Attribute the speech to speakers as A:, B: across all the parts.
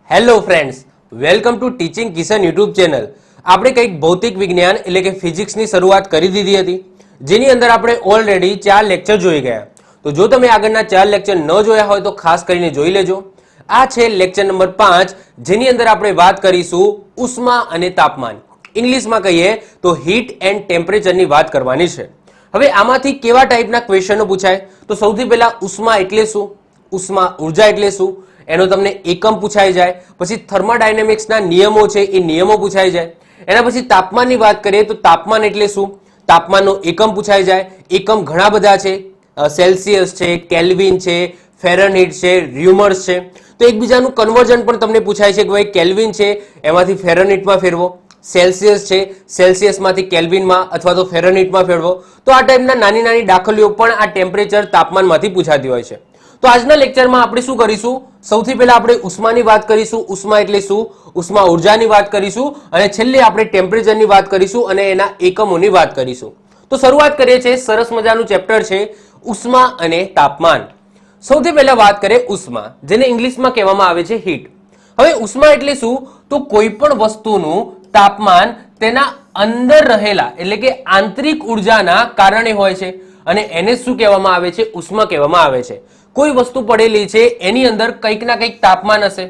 A: Hello friends, welcome to teaching Kishan YouTube channel. આપણે કંઈક ભૌતિક વિજ્ઞાન એટલે કે ફિઝિક્સની શરૂઆત કરી દીધી હતી, જેની અંદર આપણે ઓલરેડી 4 લેક્ચર જોઈ ગયા. તો જો તમે આગળના 4 લેક્ચર ન જોયા હોય તો ખાસ કરીને જોઈ લેજો. આ છે લેક્ચર નંબર 5, જેની અંદર આપણે વાત કરીશું ઉષ્મા અને તાપમાન. ઇંગ્લિશમાં કહીએ તો હીટ એન્ડ ટેમ્પરેચરની વાત કરવાની છે. હવે આમાંથી કેવા ટાઈપના ક્વેશ્ચનો પૂછાય? તો સૌથી પહેલા ઉષ્મા એટલે શું, ઉષ્મા ઉર્જા એટલે શું, એનો તમને એકમ પૂછાઈ જાય. પછી થર્મોડાયનેમિક્સના નિયમો છે એ નિયમો પૂછાઈ જાય. એના પછી તાપમાનની વાત કરીએ તો તાપમાન એટલે શું, તાપમાનનો એકમ પૂછાઈ જાય. એકમ ઘણા બધા છે, સેલ્સિયસ છે, કેલ્વિન છે, ફેરનહીટ છે, ર્યુમર્સ છે. તો એકબીજાનું કન્વર્ઝન પણ તમને પૂછાય છે કે ભાઈ કેલ્વિન છે એમાંથી ફેરનહીટમાં ફેરવો, સેલ્સિયસ છે સેલ્સિયસમાંથી કેલ્વિનમાં અથવા તો ફેરનહીટમાં ફેરવો. તો આ ટાઈપના નાની નાની દાખલીઓ પણ આ ટેમ્પરેચર તાપમાનમાંથી પૂછાતી હોય છે. તો આજના લેક્ચરમાં આપણે શું કરીશું? સૌથી પહેલા આપણે ઉષ્માની વાત કરીશું, ઉષ્મા એટલે શું, ઉષ્મા ઉર્જાની વાત કરીશું, અને છેલ્લે આપણે ટેમ્પરેચરની વાત કરીશું અને એના એકમોની વાત કરીશું. તો શરૂઆત કરીએ છીએ. સરસ મજાનું ચેપ્ટર છે ઉષ્મા અને તાપમાન. સૌથી પહેલા વાત કરીએ ઉષ્મા, જેને ઇંગ્લિશમાં કહેવામાં આવે છે હીટ. હવે ઉષ્મા એટલે શું? તો કોઈ પણ વસ્તુનું તાપમાન તેના અંદર રહેલા એટલે કે આંતરિક ઉર્જાના કારણે હોય છે, અને એને શું કહેવામાં આવે છે? ઉષ્મા કહેવામાં આવે છે. કોઈ વસ્તુ પડેલી છે એની અંદર કંઈક ના કંઈક તાપમાન હશે,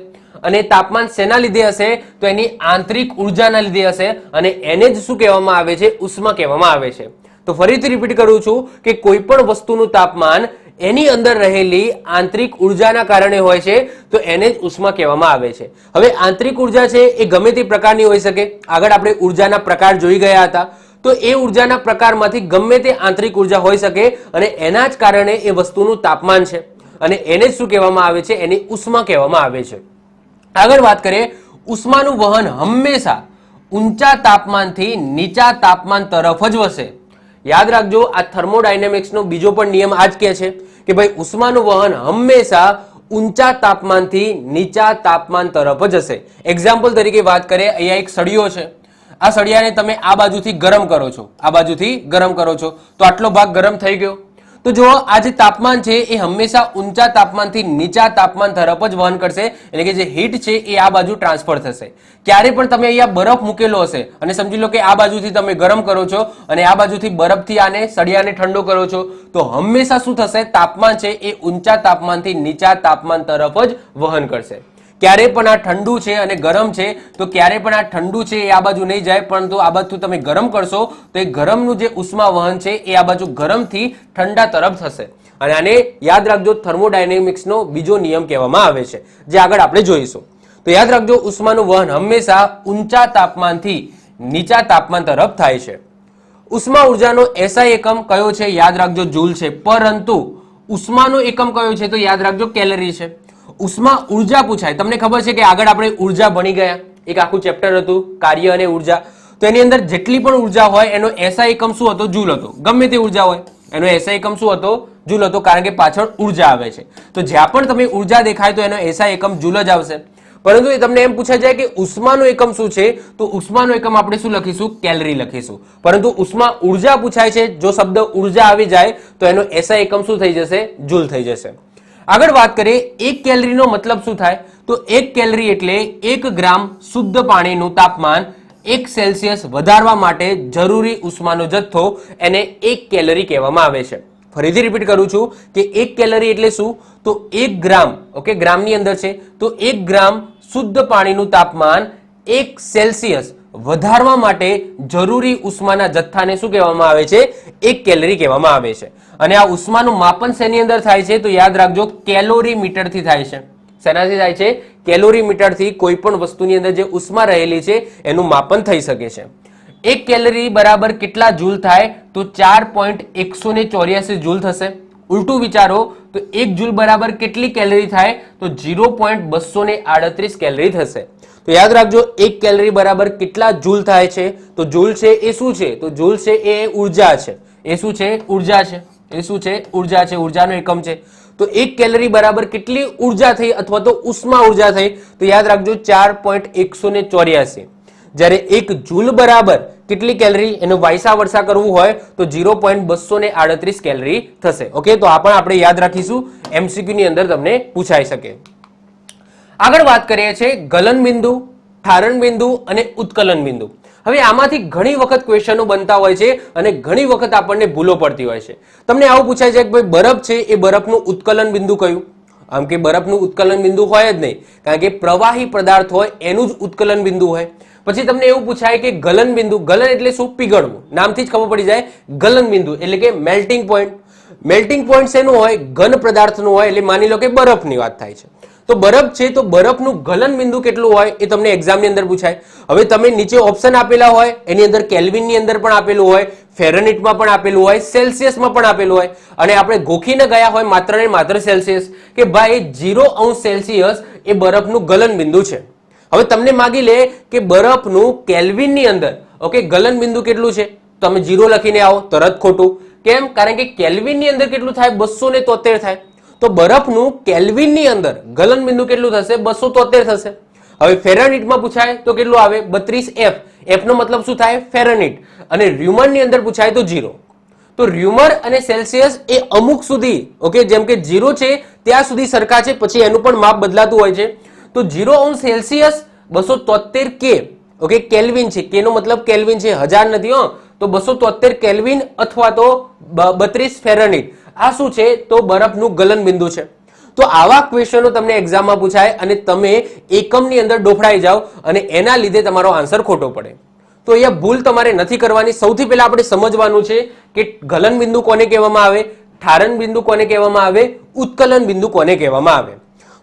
A: અને તાપમાન શેના લીધે હશે? તો એની આંતરિક ઉર્જાના લીધે હશે, અને એને જ શું કહેવામાં આવે છે? ઉષ્મા કહેવામાં આવે છે. તો ફરીથી રિપીટ કરું છું કે કોઈ પણ વસ્તુનું તાપમાન એની અંદર રહેલી આંતરિક ઉર્જાના કારણે હોય છે, તો એને જ ઉષ્મા કહેવામાં આવે છે. હવે આંતરિક ઉર્જા છે એ ગમે તે પ્રકારની હોઈ શકે. આગળ આપણે ઉર્જાના પ્રકાર જોઈ ગયા હતા. તો એ ઉર્જાના પ્રકારમાંથી ગમે તે આંતરિક ઉર્જા હોઈ શકે, અને એના જ કારણે એ વસ્તુનું તાપમાન છે, અને એને જ શું કહેવામાં આવે છે? એની ઉષ્મા કહેવામાં આવે છે. આગળ વાત કરીએ, ઉષ્માનું વહન હંમેશા ઊંચા તાપમાનથી નીચા તાપમાન તરફ જ વસે. યાદ રાખજો, આ થર્મોડાયનેમિક્સનો બીજો પણ નિયમ આ જ કહે છે કે ભાઈ ઉષ્માનું વહન હંમેશા ઊંચા તાપમાનથી નીચા તાપમાન તરફ જ હશે. એક્ઝામ્પલ તરીકે વાત કરીએ, અહીંયા એક સળિયો છે. આ સળિયાને તમે આ બાજુથી ગરમ કરો છો, આ બાજુથી ગરમ કરો છો, તો આટલો ભાગ ગરમ થઈ ગયો. તો જો આ જે તાપમાન છે એ હંમેશા ઊંચા તાપમાનથી નીચા તાપમાન તરફ જ વહન કરશે, એટલે કે જે હીટ છે એ આ બાજુ ટ્રાન્સફર થશે. ક્યારે પણ તમે અહીંયા બરફ મૂકેલો હશે અને સમજી લો કે આ બાજુથી તમે ગરમ કરો છો અને આ બાજુથી બરફથી આને સળિયાને ઠંડો કરો છો, તો હંમેશા શું થશે? તાપમાન છે એ ઊંચા તાપમાનથી નીચા તાપમાન તરફ જ વહન કરશે. ક્યારે પણ આ ઠંડુ છે અને ગરમ છે, તો ક્યારે પણ આ ઠંડુ છે એ આ બાજુ નહીં જાય, પરંતુ આ બાજુ તમે ગરમ કરશો તો એ ગરમનું જે ઉષ્મા વહન છે એ આ બાજુ ગરમથી ઠંડા તરફ થશે. અને આને યાદ રાખજો, થર્મોડાયનેમિક્સનો બીજો નિયમ કહેવામાં આવે છે, જે આગળ આપણે જોઈશું. તો યાદ રાખજો, ઉષ્માનું વહન હંમેશા ઊંચા તાપમાનથી નીચા તાપમાન તરફ થાય છે. ઉષ્મા ઉર્જાનો એસઆઈ એકમ કયો છે? યાદ રાખજો, જૂલ છે. પરંતુ ઉષ્માનો એકમ કયો છે? તો યાદ રાખજો, કેલરી છે. ઉષ્મા ઉર્જા પૂછાય. તમને ખબર છે કે આગળ આપણે ઉર્જા ભણી ગયા, એક આખું ચેપ્ટર હતું કાર્ય અને ઉર્જા. તો એની અંદર જેટલી પણ ઉર્જા હોય એનો એસઆઈ એકમ શું હતો? જૂલ હતો. ગમે તે ઉર્જા હોય એનો એસઆઈ એકમ શું હતો? જૂલ હતો, કારણ કે પાછળ ઉર્જા આવે છે. તો જ્યાં પણ તમે ઉર્જા દેખાય તો એનો એસઆઈ એકમ જૂલ જ આવશે. પરંતુ એ તમને એમ પૂછાઈ જાય કે ઉષ્માનો એકમ શું છે? તો ઉષ્માનો એકમ આપણે શું લખીશું? કેલરી લખીશું. પરંતુ ઉષ્મા ઉર્જા પૂછાય છે, જો શબ્દ ઉર્જા આવી જાય તો એનો એસઆઈ એકમ શું થઈ જશે? જૂલ થઈ જશે. આગળ વાત કરીએ, એક કેલરીનો મતલબ શું થાય? તો એક કેલરી એટલે 1 ગ્રામ શુદ્ધ પાણીનું તાપમાન 1 સેલ્સિયસ વધારવા માટે જરૂરી ઉષ્માનો જથ્થો, એને 1 કેલરી કહેવામાં આવે છે. ફરીથી રિપીટ કરું છું કે 1 કેલરી એટલે શું? તો 1 ગ્રામ, ઓકે, ગ્રામની અંદર છે, તો 1 ગ્રામ શુદ્ધ પાણીનું તાપમાન 1 સેલ્સિયસ વધારવા માટે જરૂરી ઉષ્માના જથ્થાને શું કહેવામાં આવે છે? 1 કેલરી કહેવામાં આવે છે. અને આ ઉષ્માનું માપન શેની અંદર થાય છે? તો યાદ રાખજો, કેલોરી મીટરથી થાય છે. શેનાથી થાય છે? કેલોરી મીટરથી કોઈ પણ વસ્તુની અંદર જે ઉષ્મા રહેલી છે એનું માપન થઈ શકે છે. 1 કેલરી બરાબર કેટલા જૂલ થાય? તો 4.184 જૂલ થશે. ઉલટું વિચારો તો 1 જૂલ બરાબર કેટલી કેલરી થાય? તો 0.238 કેલરી થશે. તો યાદ રાખજો, 1 કેલરી બરાબર કેટલા જૂલ થાય છે? તો જૂલ છે એ શું છે? તો જૂલ છે એ ઉર્જા છે. એ શું છે? ઉર્જા છે. એ શું છે? ઉર્જા છે. ઉર્જાનો એકમ છે. તો 1 કેલરી બરાબર કેટલી ઉર્જા થઈ અથવા તો ઉષ્મા ઉર્જા થઈ? તો યાદ રાખજો, 4.184. જ્યારે 1 જૂલ બરાબર કેટલી કેલરી? એનો વાયસા વર્ષા કરવું હોય તો 0.238 કેલરી થશે. ઓકે, તો આ પણ આપણે યાદ રાખીશું, એમસીક્યુ ની અંદર તમને પૂછાઈ શકે. આગળ વાત કરીએ છીએ ગલન બિંદુ, ઠારણ બિંદુ અને ઉત્કલન બિંદુ. હવે આમાંથી ઘણી વખત ક્વેશ્ચનો બનતા હોય છે અને ઘણી વખત આપણને ભૂલો પડતી હોય છે. તમને આવું પૂછાય છે કે ભાઈ બરફ છે એ બરફનું ઉત્કલન બિંદુ કયું? આમ કે બરફનું ઉત્કલન બિંદુ હોય જ નહીં, કારણ કે પ્રવાહી પદાર્થ હોય એનું જ ઉત્કલન બિંદુ હોય. પછી તમને એવું પૂછાય કે ગલન બિંદુ, ગલન એટલે શું? પીગળવું. નામથી જ ખબર પડી જાય ગલન બિંદુ એટલે કે મેલ્ટિંગ પોઈન્ટ. મેલ્ટિંગ પોઈન્ટ શેનું હોય? ઘન પદાર્થનું હોય. એટલે માની લો કે બરફની વાત થાય છે, તો બરફ છે તો બરફનું ગલન બિંદુ કેટલું હોય એ તમને એક્ઝામની અંદર પૂછાય. હવે તમે નીચે ઓપ્શન આપેલા હોય એની અંદર કેલ્વિનની અંદર પણ આપેલું હોય, ફેરનહીટમાં પણ આપેલું હોય, સેલ્સિયસમાં પણ આપેલું હોય, અને આપણે ગોખીને ગયા હોય માત્ર ને માત્ર સેલ્સિયસ કે ભાઈ 0° સેલ્સિયસ એ બરફનું ગલન બિંદુ છે. હવે તમને માગી લે કે બરફનું કેલ્વિનની અંદર ઓકે ગલન બિંદુ કેટલું છે, તમે 0 લખીને આવો, તરત ખોટું. કેમ? કારણ કે કેલ્વિનની અંદર કેટલું થાય? 273 થાય. તો બરફનું કેલ્વિનની અંદર ગલન બિંદુ કેટલું થશે? 273 થશે. હવે ફેરનહીટમાં પૂછાય તો કેટલું આવે? 32F. F નો મતલબ શું થાય? ફેરનહીટ. અને ર્યુમરની અંદર પૂછાય તો 0. તો ર્યુમર અને સેલ્સિયસ એ અમુક સુધી ઓકે જેમ કે 0 છે ત્યાં સુધી સરખા છે, પછી એનું પણ માપ બદલાતું હોય છે. તો 0° સેલ્સિયસ 273 કે ઓકે કેલ્વિન છે, કે નો મતલબ કેલ્વિન છે, 1000 નથી હો. તો 273 કેલ્વિન અથવા તો 32 ફેરનહીટ આ શું છે? તો બરફનું ગલન બિંદુ છે. તો આવા ક્વેશ્ચનો તમને એક્ઝામમાં પૂછાય અને તમે એકમની અંદર ડોફડાઈ જાઓ અને એના લીધે તમારો આન્સર ખોટો પડે. તો અહીંયા ભૂલ તમારે નથી કરવાની. સૌથી પહેલા આપણે સમજવાનું છે કે ગલન બિંદુ કોને કહેવામાં આવે, ઠારણ બિંદુ કોને કહેવામાં આવે, ઉત્કલન બિંદુ કોને કહેવામાં આવે.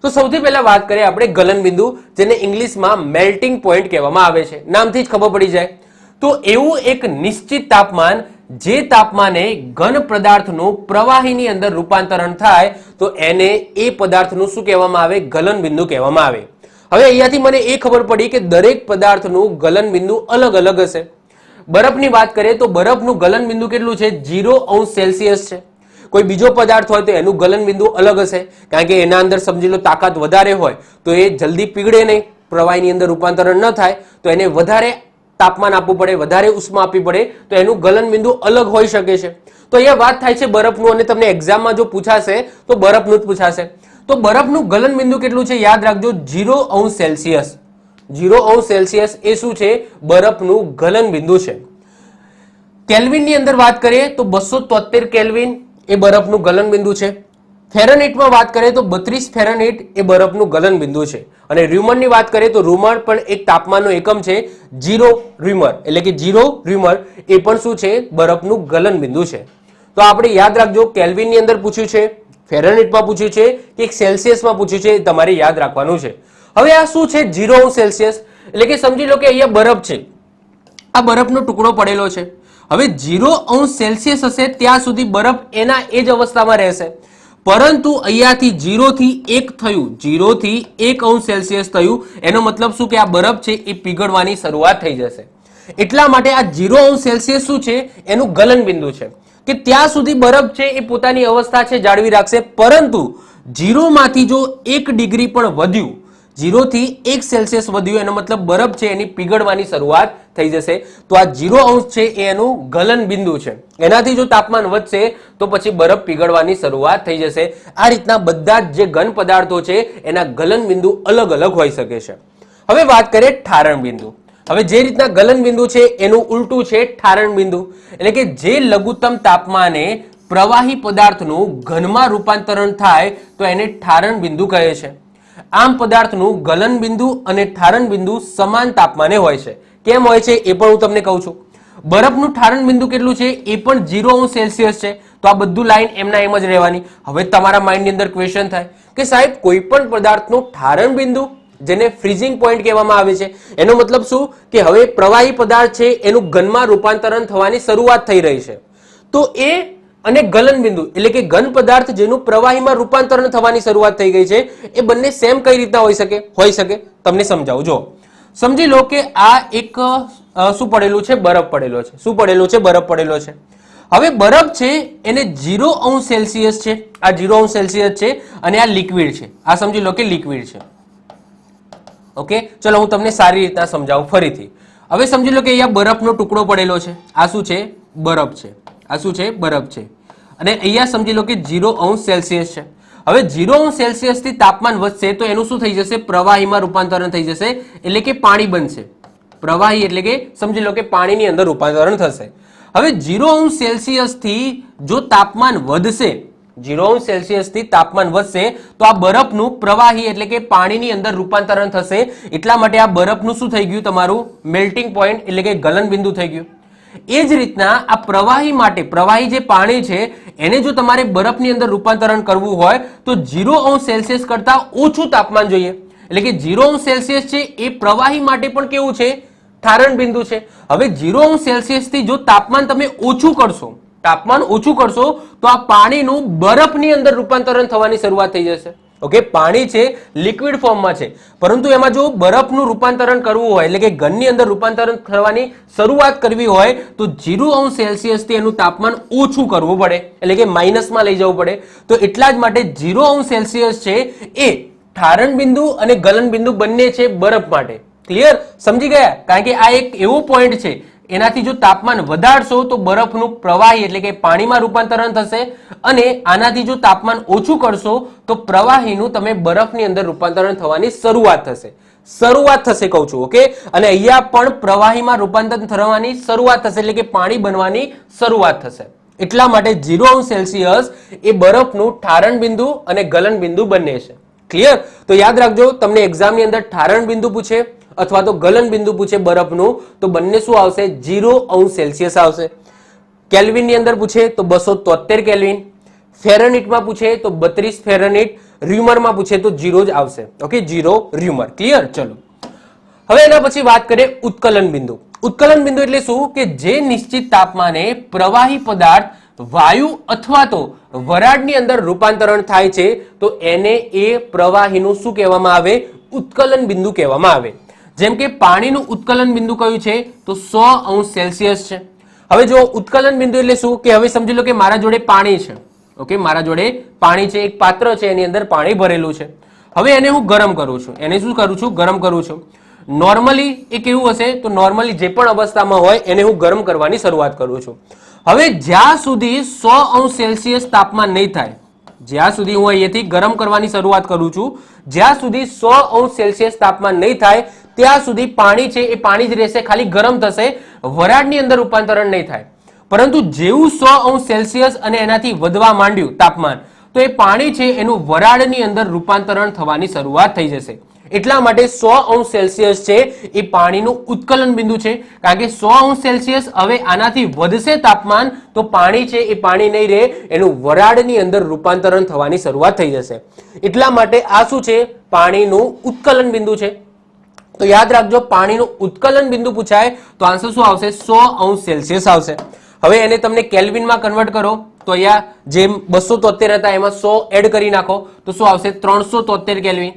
A: તો સૌથી પહેલા વાત કરીએ આપણે ગલન બિંદુ, જેને ઇંગ્લિશમાં મેલ્ટિંગ પોઈન્ટ કહેવામાં આવે છે. નામથી જ ખબર પડી જાય. તો એવું એક નિશ્ચિત તાપમાન જે તાપમાને ઘન પદાર્થનું પ્રવાહીની અંદર રૂપાંતરણ થાય તો એને એ પદાર્થનું શું કહેવામાં આવે? ગલન બિંદુ કહેવામાં આવે. હવે અહીંયાથી મને એ ખબર પડી કે દરેક પદાર્થનું ગલન બિંદુ અલગ અલગ હશે. બરફની વાત કરીએ તો બરફનું ગલન બિંદુ કેટલું છે? 0° સેલ્સિયસ છે. કોઈ બીજો પદાર્થ હોય તો એનું ગલન બિંદુ અલગ હશે, કારણ કે એના અંદર સમજી લો તાકાત વધારે હોય તો એ જલ્દી પીગળે નહીં, પ્રવાહીની અંદર રૂપાંતરણ ન થાય, તો એને વધારે તાપમાન આપવું પડે, વધારે ઉષ્મા આપવી પડે, તો એનું ગલન બિંદુ અલગ હોઈ શકે છે. તો અહીંયા વાત થાય છે બરફનું, અને તમને એક્ઝામમાં જો પૂછાશે તો બરફનું જ પૂછાશે. તો બરફનું ગલન બિંદુ કેટલું છે? યાદ રાખજો 0° સેલ્સિયસ. 0° સેલ્સિયસ એ શું છે? બરફનું ગલન બિંદુ છે. કેલ્વિનની અંદર વાત કરીએ તો 273 કેલ્વિન એ બરફનું ગલન બિંદુ છે. ફેરનહીટમાં વાત કરીએ તો 32 ફેરનહીટ એ બરફનું ગલન બિંદુ છે. અને ર્યુમરની વાત કરીએ તો ર્યુમર પણ એક તાપમાનનો એકમ છે. 0 ર્યુમર એટલે કે 0 ર્યુમર એ પણ શું છે? બરફનું ગલન બિંદુ છે. તો આપણે યાદ રાખજો કેલ્વિનની અંદર પૂછ્યું છે, ફેરનહીટમાં પૂછ્યું છે કે સેલ્સિયસમાં પૂછ્યું છે, એ તમારે યાદ રાખવાનું છે. હવે આ શું છે? 0° સેલ્સિયસ એટલે કે સમજી લો કે અહીંયા બરફ છે, આ બરફનો ટુકડો પડેલો છે. હવે 0° સેલ્સિયસ હશે ત્યાં સુધી બરફ એના એ જ અવસ્થામાં રહેશે, પરંતુ અહીંયાથી 0 થી 1 થયું, 0 થી 1° સેલ્સિયસ થયું, એનો મતલબ શું કે આ બરફ છે એ પીગળવાની શરૂઆત થઈ જશે. એટલા માટે આ 0° સેલ્સિયસ શું છે? એનું ગલન બિંદુ છે કે ત્યાં સુધી બરફ છે એ પોતાની અવસ્થા છે જાળવી રાખશે, પરંતુ 0 માંથી જો 1 ડિગ્રી પણ વધ્યું, 0 થી 1 સેલ્સિયસ વધ્યું, એનો મતલબ બરફ છે એની પીગળવાની શરૂઆત થઈ જશે. તો આ 0° છે એ એનું ગલન બિંદુ છે. એનાથી જો તાપમાન વધશે તો પછી બરફ પીગળવાની શરૂઆત થઈ જશે. આ રીતના બધા જ જે ઘન પદાર્થો છે એના ગલન બિંદુ અલગ અલગ હોઈ શકે છે. હવે વાત કરીએ ઠારણ બિંદુ. હવે જે રીતના ગલન બિંદુ છે એનું ઉલટું છે ઠારણ બિંદુ, એટલે કે જે લઘુત્તમ તાપમાને પ્રવાહી પદાર્થનું ઘનમાં રૂપાંતરણ થાય તો એને ઠારણ બિંદુ કહે છે. આમ પદાર્થનું ગલન બિંદુ અને ઠારણ બિંદુ સમાન તાપમાને હોય છે. કેમ હોય છે એ પણ હું તમને કહું છું. બરફનું ઠારણ બિંદુ કેટલું છે? એ પણ 0° સેલ્સિયસ છે. તો આ બધું લાઈન એમના એમ જ રહેવાની. હવે તમારા માઇન્ડની અંદર ક્વેશ્ચન થાય કે સાહેબ કોઈ પણ પદાર્થનું ઠારણ બિંદુ, જેને ફ્રીઝિંગ પોઈન્ટ કહેવામાં આવે છે, એનો મતલબ શું કે હવે પ્રવાહી પદાર્થ છે એનું ઘનમાં રૂપાંતરણ થવાની શરૂઆત થઈ રહી છે, તો એ અને ગલન બિંદુ એટલે કે ઘન પદાર્થ જેનું પ્રવાહીમાં રૂપાંતરણ થવાની શરૂઆત થઈ ગઈ છે, એ બંને સેમ કઈ રીતના હોઈ શકે તમને સમજાવું. જો સમજી લો કે આ એક શું પડેલું છે? બરફ પડેલો છે. શું પડેલું છે? બરફ પડેલો છે. હવે બરફ છે એને 0° સેલ્સિયસ છે, આ 0° સેલ્સિયસ છે, અને આ લિક્વિડ છે. આ સમજી લો કે લિક્વિડ છે. ઓકે, ચલો હું તમને સારી રીતના સમજાવું ફરીથી. હવે સમજી લો કે અહીંયા બરફનો ટુકડો પડેલો છે. આ શું છે? બરફ છે. આ શું છે? બરફ છે. અને અહીંયા સમજી લો કે 0° સેલ્સિયસ છે. હવે 0°C થી તાપમાન વધશે તો એનું શું થઈ જશે? પ્રવાહીમાં રૂપાંતરણ થઈ જશે, એટલે કે પાણી બનશે. પ્રવાહી એટલે કે સમજી લો કે પાણીની અંદર રૂપાંતરણ થશે. હવે 0°C થી જો તાપમાન વધશે, 0°C થી તાપમાન વધશે તો આ બરફનું પ્રવાહી એટલે કે પાણીની અંદર રૂપાંતરણ થશે. એટલા માટે આ બરફનું શું થઈ ગયું? તમારું મેલ્ટિંગ પોઈન્ટ એટલે કે ગલન બિંદુ થઈ ગયું. એ જ રીતના આ પ્રવાહી માટે, પ્રવાહી જે પાણી છે એને જો તમારે બરફની અંદર રૂપાંતરણ કરવું હોય તો 0°C કરતા ઓછું તાપમાન જોઈએ. એટલે કે 0°C છે એ પ્રવાહી માટે પણ કેવું છે? ઠારણ બિંદુ છે. હવે 0°C થી જો તાપમાન તમે ઓછું કરશો, તાપમાન ઓછું કરશો તો આ પાણીનું બરફની અંદર રૂપાંતરણ થવાની શરૂઆત થઈ જશે. ઓકે, પાણી છે લિક્વિડ ફોર્મમાં છે, પરંતુ એમાં જો બરફનું રૂપાંતરણ કરવું હોય એટલે કે ઘનની અંદર રૂપાંતરણ થવાની શરૂઆત કરવી હોય તો 0°C થી એનું તાપમાન ઓછું કરવું પડે, એટલે કે માઇનસમાં લઈ જવું પડે. તો એટલા જ માટે 0°C છે એ ઠારણ બિંદુ અને ગલન બિંદુ બંને છે બરફ માટે. ક્લિયર? સમજી ગયા? કારણ કે આ એક એવો પોઈન્ટ છે એનાથી જો તાપમાન વધારશો તો બરફનું પ્રવાહી એટલે કે પાણીમાં રૂપાંતરણ થશે, અને આનાથી જો તાપમાન ઓછું કરશો તો પ્રવાહીનું તમે બરફની અંદર રૂપાંતરણ થવાની શરૂઆત થશે. શરૂઆત થશે કહું છું. ઓકે, અને અહીંયા પણ પ્રવાહીમાં રૂપાંતરણ થવાની શરૂઆત થશે, એટલે કે પાણી બનવાની શરૂઆત થશે. એટલા માટે 0°C એ બરફનું ઠારણ બિંદુ અને ગલન બિંદુ બંને છે. ક્લિયર? તો યાદ રાખજો, તમને એક્ઝામની અંદર ઠારણ બિંદુ પૂછે અથવા તો ગલન બિંદુ પૂછે બરફનું તો બંને શું આવશે? 0°C આવશે. કેલ્વિનની અંદર પૂછે તો 273 કેલ્વિન, ફેરનહીટમાં પૂછે તો 32 ફેરનહીટ, ર્યુમરમાં પૂછે તો 0 જ આવશે. ઓકે, 0 ર્યુમર. ક્લિયર? ચલો, હવે એના પછી વાત કરીએ ઉત્કલન બિંદુ. ઉત્કલન બિંદુ એટલે શું? કે જે નિશ્ચિત તાપમાને પ્રવાહી પદાર્થ વાયુ અથવા તો વરાળની અંદર રૂપાંતરણ થાય છે તો એને એ પ્રવાહીનું શું કહેવામાં આવે? ઉત્કલન બિંદુ કહેવામાં આવે. જેમ કે પાણીનું ઉત્કલન બિંદુ કયું છે? તો 100°C છે. હવે જો ઉત્કલન બિંદુ એટલે શું? કે હવે સમજી લો કે મારા જોડે પાણી છે. ઓકે, મારા જોડે પાણી છે, એક પાત્ર છે, એની અંદર પાણી ભરેલું છે. હવે એને હું ગરમ કરું છું. એને શું કરું છું? ગરમ કરું છું. નોર્મલી એ કેવું હશે? તો નોર્મલી જે પણ અવસ્થામાં હોય એને હું ગરમ કરવાની શરૂઆત કરું છું. હવે જ્યાં સુધી 100°C તાપમાન નહીં થાય, જ્યાં સુધી હું અહીંયાથી ગરમ કરવાની શરૂઆત કરું છું, જ્યાં સુધી 100°C તાપમાન નહીં થાય ત્યાં સુધી પાણી છે એ પાણી જ રહેશે, ખાલી ગરમ થશે, વરાળની અંદર રૂપાંતરણ નહીં થાય. પરંતુ જેવું 100°C અને એનાથી વધવા માંડ્યું તાપમાન તો એ પાણી છે એનું વરાળની અંદર રૂપાંતરણ થવાની શરૂઆત થઈ જશે. એટલા માટે 100°C છે એ પાણીનું ઉત્કલન બિંદુ છે. કારણ કે 100°C હવે આનાથી વધશે તાપમાન તો પાણી છે એ પાણી નહીં રહે, એનું વરાળની અંદર રૂપાંતરણ થવાની શરૂઆત થઈ જશે. એટલા માટે આ શું છે? પાણીનું ઉત્કલન બિંદુ છે. તો યાદ રાખજો, પાણીનું ઉત્કલન બિંદુ પૂછાય તો આન્સર શું આવશે? 100°C આવશે. હવે એને તમને કેલ્વિનમાં કન્વર્ટ કરો તો અહીંયા જેમ 273 હતા એમાં 100 એડ કરી નાખો તો શું આવશે? 373 કેલ્વિન.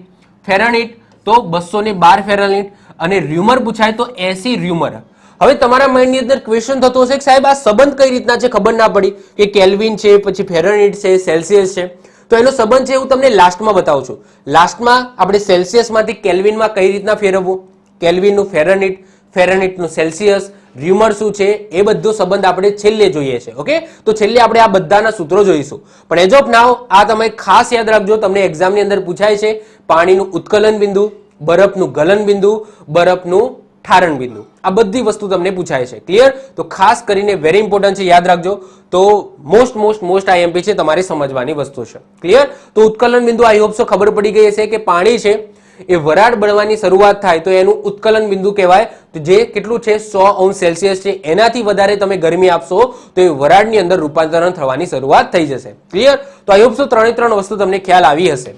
A: ફેરનહીટ તો 212 ફેરનહીટ, અને ર્યુમર પૂછાય તો 80 ર્યુમર. હવે તમારા માઇન્ડની અંદર ક્વેશ્ચન થતો હશે કે સાહેબ આ સંબંધ કઈ રીતના છે? ખબર ના પડી કે કેલ્વિન છે, પછી ફેરનહીટ છે, સેલ્સિયસ છે. તો એનો સંબંધ છે હું તમને લાસ્ટમાં બતાવું છું. લાસ્ટમાં આપણે સેલ્સિયસમાંથી કેલ્વિનમાં કઈ રીતના ફેરવવું, કેલ્વિનનું ફેરનહીટ, ફેરનહીટનું સેલ્સિયસ, ર્યુમર શું છે એ બધો સંબંધ આપણે છેલ્લે જોઈએ છે. ઓકે, તો છેલ્લે આપણે આ બધાના સૂત્રો જોઈશું. પણ એઝ ઓફ નાઉ આ તમે ખાસ યાદ રાખજો, તમને એક્ઝામની અંદર પૂછાય છે પાણીનું ઉત્કલન બિંદુ, બરફનું ગલન બિંદુ, બરફનું ઠારણ બિંદુ, આ બધી વસ્તુ તમને પૂછાય છે. ક્લિયર? તો ખાસ કરીને વેરી ઇમ્પોર્ટન્ટ છે, યાદ રાખજો. તો મોસ્ટ IMP છે, તમારે સમજવાની વસ્તુ છે. ક્લિયર? તો ઉત્કલન બિંદુ આઈ હોપ સો ખબર પડી ગઈ હશે કે પાણી છે એ વરાળ બનવાની શરૂઆત થાય તો એનું ઉત્કલન બિંદુ કહેવાય. તો જે કેટલું છે? 100°C છે. એનાથી વધારે તમે ગરમી આપશો તો એ વરાળની અંદર રૂપાંતરણ થવાની શરૂઆત થઈ જશે. ક્લિયર? તો આઈ હોપ સો ત્રણ વસ્તુ તમને ખ્યાલ આવી હશે.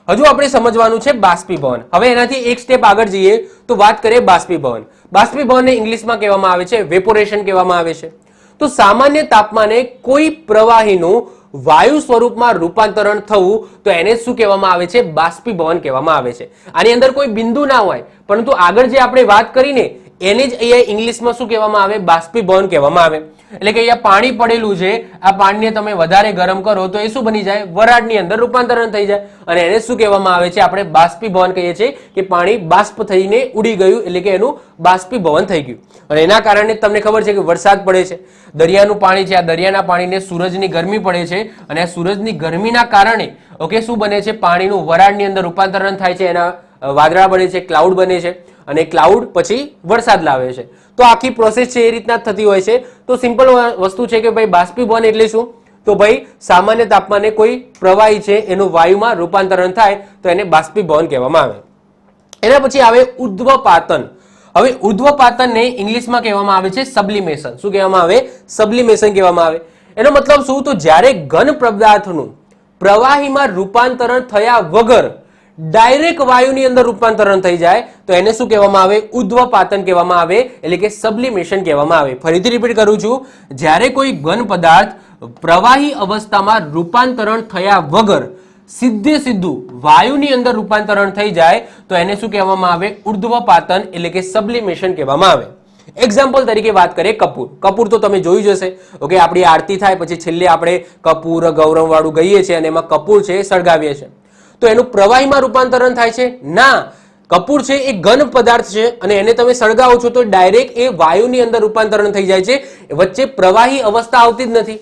A: હજુ આપણે સમજવાનું છે બાષ્પીભવન. હવે એનાથી એક સ્ટેપ આગળ જઈએ તો વાત કરીએ બાષ્પીભવન. બાષ્પીભવનને ઇંગ્લિશમાં કહેવામાં આવે છે વેપોરેશન કહેવામાં આવે છે. તો સામાન્ય તાપમાને કોઈ પ્રવાહીનું વાયુ સ્વરૂપમાં રૂપાંતરણ થવું તો એને શું કહેવામાં આવે છે? બાષ્પીભવન કહેવામાં આવે છે. આની અંદર કોઈ બિંદુ ના હોય, પરંતુ આગળ જે આપણે વાત કરીને એને જ અહીંયા ઇંગ્લિશમાં શું કહેવામાં આવે? બાષ્પીભવન કહેવામાં આવે. એટલે કે અહીંયા પાણી પડેલું છે, આ પાણીને તમે વધારે ગરમ કરો તો એ શું બની જાય? વરાળની અંદર રૂપાંતરણ થઈ જાય, અને એને શું કહેવામાં આવે છે? આપણે બાષ્પીભવન કહીએ છીએ કે પાણી બાષ્પ થઈને ઉડી ગયું, એટલે કે એનું બાષ્પીભવન થઈ ગયું. અને એના કારણે તમને ખબર છે કે વરસાદ પડે છે, દરિયાનું પાણી છે, આ દરિયાના પાણીને સૂરજની ગરમી પડે છે, અને આ સૂરજની ગરમીના કારણે ઓકે શું બને છે, પાણીનું વરાળની અંદર રૂપાંતરણ થાય છે, એના વાદળા બને છે, ક્લાઉડ બને છે અને ક્લાઉડ પછી વરસાદ લાવે છે. તો આખી પ્રોસેસ છે એ રીતના થતી હોય છે. તો સિમ્પલ વસ્તુ છે કે ભાઈ બાષ્પીભવન એટલે શું, તો ભાઈ સામાન્ય તાપમાને કોઈ પ્રવાહી છે એનું વાયુમાં રૂપાંતરણ થાય તો એને બાષ્પીભવન કહેવામાં આવે. એના પછી આવે ઉર્ધ્વપાતન. હવે ઉર્ધ્વપાતનને ઇંગ્લિશમાં કહેવામાં આવે છે સબ્લિમેશન. શું કહેવામાં આવે, સબ્લિમેશન કહેવામાં આવે. એનો મતલબ શું, તો જ્યારે ઘન પદાર્થનું પ્રવાહીમાં રૂપાંતરણ થયા વગર ડાયરેક્ટ વાયુની અંદર રૂપાંતરણ થઈ જાય તો એને શું કહેવામાં આવે, ઉર્ધ્વપાતન કહેવામાં આવે, એટલે કે સબ્લિમેશન કહેવામાં આવે. ફરીથી રિપીટ કરું છું, જ્યારે કોઈ ઘન પદાર્થ પ્રવાહી અવસ્થામાં રૂપાંતરણ થયા વગર સીધું વાયુની અંદર રૂપાંતરણ થઈ જાય તો એને શું કહેવામાં આવે, ઉર્ધ્વપાતન એટલે કે સબ્લિમેશન કહેવામાં આવે. એક્ઝામ્પલ તરીકે વાત કરીએ કપૂર. કપૂર તો તમે જોયું જ હશે. ઓકે, આપણી આરતી થાય પછી છેલ્લે આપણે કપૂર ગૌરવ વાળું ગઈએ છીએ અને એમાં કપૂર છે એ સળગાવીએ છીએ. તો એનું પ્રવાહીમાં રૂપાંતરણ થાય છે? ના, કપૂર છે એ ઘન પદાર્થ છે અને એને તમે સળગાવો છો તો ડાયરેક્ટ એ વાયુની અંદર રૂપાંતરણ થઈ જાય છે, વચ્ચે પ્રવાહી અવસ્થા આવતી જ નથી.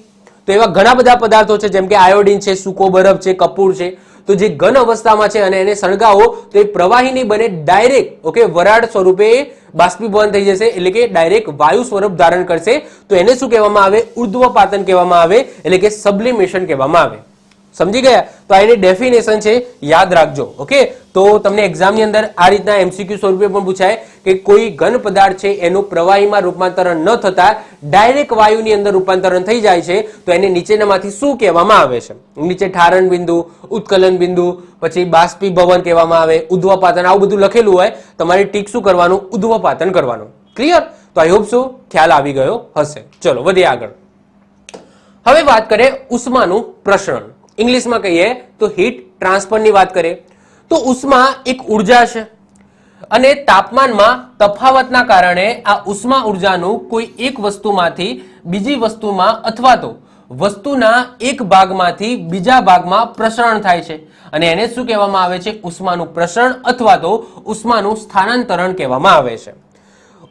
A: તો એવા ઘણા બધા પદાર્થો છે જેમ કે આયોડિન છે, સૂકો બરફ છે, કપૂર છે. તો જે ઘન અવસ્થામાં છે અને એને સળગાવો તો એ પ્રવાહી નહીં બને, ડાયરેક્ટ ઓકે વરાળ સ્વરૂપે બાષ્પીભવન થઈ જશે, એટલે કે ડાયરેક્ટ વાયુ સ્વરૂપ ધારણ કરશે. તો એને શું કહેવામાં આવે, ઉર્ધ્વપાતન કહેવામાં આવે, એટલે કે સબ્લિમેશન કહેવામાં આવે. સમજી ગયા? તો આ એની ડેફિનેશન છે, યાદ રાખજો. ઓકે, તો તમને એક્ઝામની અંદર આ રીતના એમસીક્યુ સ્વરૂપે પણ પૂછાય કે કોઈ ઘન પદાર્થ છે એનું પ્રવાહીમાં રૂપાંતરણ ન થતા ડાયરેક્ટ વાયુની અંદર રૂપાંતરણ થઈ જાય છે તો એને નીચેનામાંથી શું કહેવામાં આવે છે? નીચે ઠારણ બિંદુ, ઉત્કલન બિંદુ, પછી બાષ્પીભવન કહેવામાં આવે, ઉર્ધ્વપાતન, આવું બધું લખેલું હોય. તમારે ટીક શું કરવાનું, ઉર્ધ્વપાતન કરવાનું. ક્લિયર? તો આઈ હોપ શું ખ્યાલ આવી ગયો હશે. ચલો વધીએ આગળ. હવે વાત કરીએ ઉષ્માનું પ્રસરણ. ઇંગ્લિશમાં કહીએ તો હીટ ટ્રાન્સફરની વાત કરીએ તો ઉષ્મા એક ઉર્જા છે અને તાપમાનમાં તફાવતના કારણે આ ઉષ્મા ઉર્જાનું કોઈ એક વસ્તુમાંથી બીજી વસ્તુમાં અથવા તો વસ્તુના એક ભાગમાંથી બીજા ભાગમાં પ્રસરણ થાય છે અને એને શું કહેવામાં આવે છે, ઉષ્માનું પ્રસરણ અથવા તો ઉષ્માનું સ્થાનાંતરણ કહેવામાં આવે છે.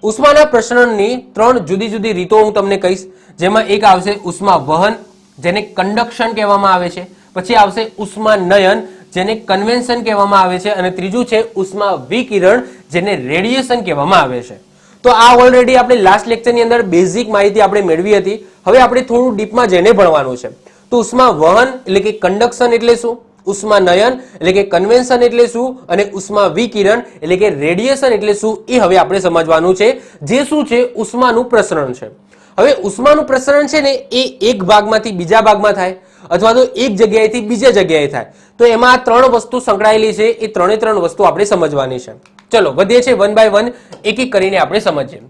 A: ઉષ્માના પ્રસરણની ત્રણ જુદી જુદી રીતો હું તમને કહીશ, જેમાં એક આવશે ઉષ્મા વહન, જેને કંડક્શન કહેવામાં આવે છે. પછી આવશે ઉષ્મા નયન, જેને કન્વેન્શન કહેવામાં આવે છે અને ત્રીજું છે ઉષ્મા વિકિરણ, જેને રેડિયેશન કહેવામાં આવે છે. તો આ ઓલરેડી આપણે લાસ્ટ લેક્ચરની અંદર બેઝિક માહિતી આપણે મેળવી હતી. હવે આપણે થોડું ડીપમાં જઈને ભણવાનું છે. તો ઉષ્મા વહન એટલે કે કંડક્શન એટલે શું, ઉષ્મા નયન એટલે કે કન્વેન્શન એટલે શું અને ઉષ્મા વિકિરણ એટલે કે રેડિયેશન એટલે શું, એ હવે આપણે સમજવાનું છે. જે શું છે, ઉષ્માનું પ્રસરણ છે. હવે ઉષ્માનું પ્રસરણ છે ને એ એક ભાગમાંથી બીજા ભાગમાં થાય અથવા તો એક જગ્યાએથી બીજા જગ્યાએ થાય. તો એમાં આ ત્રણ વસ્તુ સંકળાયેલી છે, એ ત્રણ વસ્તુ આપણે સમજવાની છે. ચલો વધીએ છીએ, વન બાય વન એક એક કરીને આપણે સમજીએ.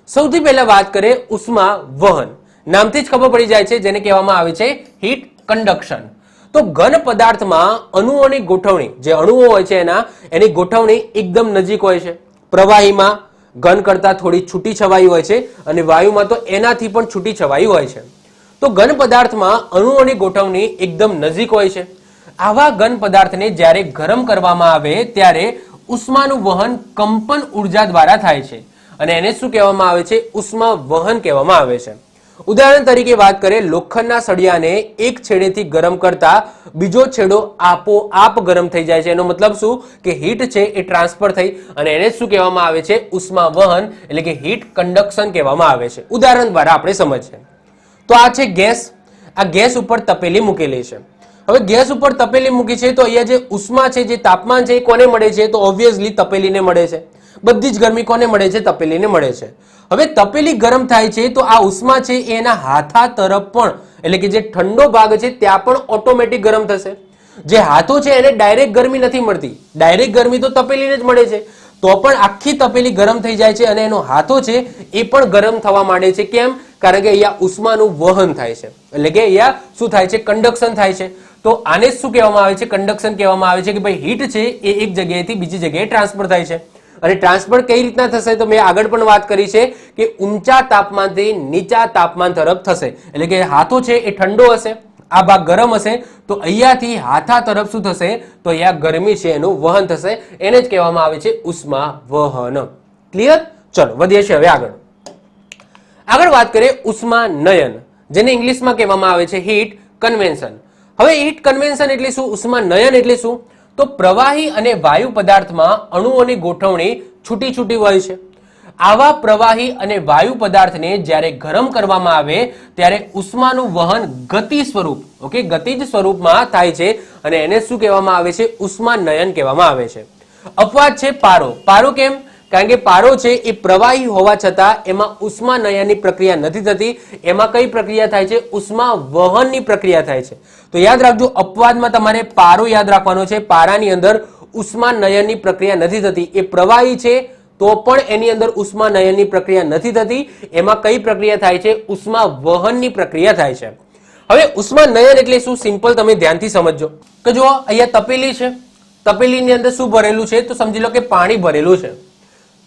A: સૌથી પહેલા વાત કરીએ ઉષ્મા વહન. નામથી જ ખબર પડી જાય છે, જેને કહેવામાં આવે છે હીટ કંડક્શન. તો ઘન પદાર્થમાં અણુઓની ગોઠવણી, જે અણુઓ હોય છે એની ગોઠવણી એકદમ નજીક હોય છે. પ્રવાહીમાં ઘન કરતા થોડી છૂટી છવાઈ હોય છે અને વાયુમાં તો એનાથી પણ છૂટી છવાઈ હોય છે. તો ઘન પદાર્થમાં અણુઓની ગોઠવણી એકદમ નજીક હોય છે. આવા ઘન પદાર્થને જ્યારે ગરમ કરવામાં આવે ત્યારે ઉષ્માનું વહન કંપન ઉર્જા દ્વારા થાય છે અને એને શું કહેવામાં આવે છે, ઉષ્મા વહન કહેવામાં આવે છે. ઉદાહરણ તરીકે વાત કરીએ, લોખંડના સળિયાને એક છેડેથી ગરમ કરતા બીજો છેડો આપોઆપ ગરમ થઈ જાય છે. એનો મતલબ શું કે હીટ છે એ ટ્રાન્સફર થઈ અને એને શું કહેવામાં આવે છે, ઉષ્મા વહન એટલે કે હીટ કંડક્શન કહેવામાં આવે છે. ઉદાહરણ દ્વારા આપણે સમજીએ. તો આ છે ગેસ. આ ગેસ ઉપર તપેલી મૂકેલી છે. હવે ગેસ ઉપર તપેલી મૂકી છે તો અહીંયા જે ઉષ્મા છે, જે તાપમાન છે, એ કોને મળે છે, તો ઓબ્વિયસલી તપેલીને મળે છે. બધી જ ગરમી કોને મળે છે, તપેલીને મળે છે. હવે તપેલી ગરમ થાય છે તો આ ઉષ્મા છે એના હાથા તરફ પણ, એટલે કે જે ઠંડો ભાગ છે ત્યાં પણ ઓટોમેટિક ગરમ થશે. જે હાથો છે એને ડાયરેક્ટ ગરમી નથી મળતી, ડાયરેક્ટ ગરમી તો તપેલીને જ મળે છે. તો પણ આખી તપેલી ગરમ થઈ જાય છે અને એનો હાથો છે એ પણ ગરમ થવા માંડે છે. કેમ? કારણ કે અહીંયા ઉષ્માનું વહન થાય છે, એટલે કે અહીંયા શું થાય છે, કંડક્શન થાય છે. તો આને શું કહેવામાં આવે છે, કંડક્શન કહેવામાં આવે છે કે ભાઈ હીટ છે એ એક જગ્યાએથી બીજી જગ્યાએ ટ્રાન્સફર થાય છે. અને ટ્રાન્સફર કઈ રીતના થશે, તો મેં આગળ પણ વાત કરી છે કે ઊંચા તાપમાનથી નીચા તાપમાન તરફ થશે. એટલે કે હાથો છે એ ઠંડો હશે, આ ભાગ ગરમ હશે, તો અહીંયાથી હાથા તરફ શું થશે, તો અહીંયા ગરમી છે એનું વહન થશે. એને જ કહેવામાં આવે છે ઉષ્મા વહન. ક્લિયર? ચલો વધીએ છીએ હવે આગળ. આગળ વાત કરીએ ઉષ્મા નયન, જેને ઇંગ્લિશમાં કહેવામાં આવે છે હીટ કન્વેન્શન. હવે હીટ કન્વેન્શન એટલે શું, ઉષ્માનયન એટલે શું, તો પ્રવાહી અને વાયુ પદાર્થમાં અણુઓની ગોઠવણી છૂટી છૂટી હોય છે. આવા પ્રવાહી અને વાયુ પદાર્થને જ્યારે ગરમ કરવામાં આવે ત્યારે ઉષ્માનું વહન ગતિ સ્વરૂપ, ઓકે, ગતિજ સ્વરૂપમાં થાય છે અને એને શું કહેવામાં આવે છે, ઉષ્માનયન કહેવામાં આવે છે. અપવાદ છે પારો. પારો કેમ? કારણ કે પારો છે એ પ્રવાહી હોવા છતાં એમાં ઉષ્માનયનની પ્રક્રિયા નથી થતી. એમાં કઈ પ્રક્રિયા થાય છે, ઉષ્મા વહનની પ્રક્રિયા થાય છે. તો યાદ રાખજો, અપવાદમાં તમારે પારો યાદ રાખવાનો છે. પારાની અંદર ઉષ્માનયનની પ્રક્રિયા નથી થતી. એ પ્રવાહી છે તો પણ એની અંદર ઉષ્માનયનની પ્રક્રિયા નથી થતી. એમાં કઈ પ્રક્રિયા થાય છે, ઉષ્મા વહનની પ્રક્રિયા થાય છે. હવે ઉષ્માનયન એટલે શું, સિમ્પલ તમે ધ્યાનથી સમજજો. તો જુઓ, અહીંયા તપેલી છે, તપેલીની અંદર શું ભરેલું છે, તો સમજી લો કે પાણી ભરેલું છે.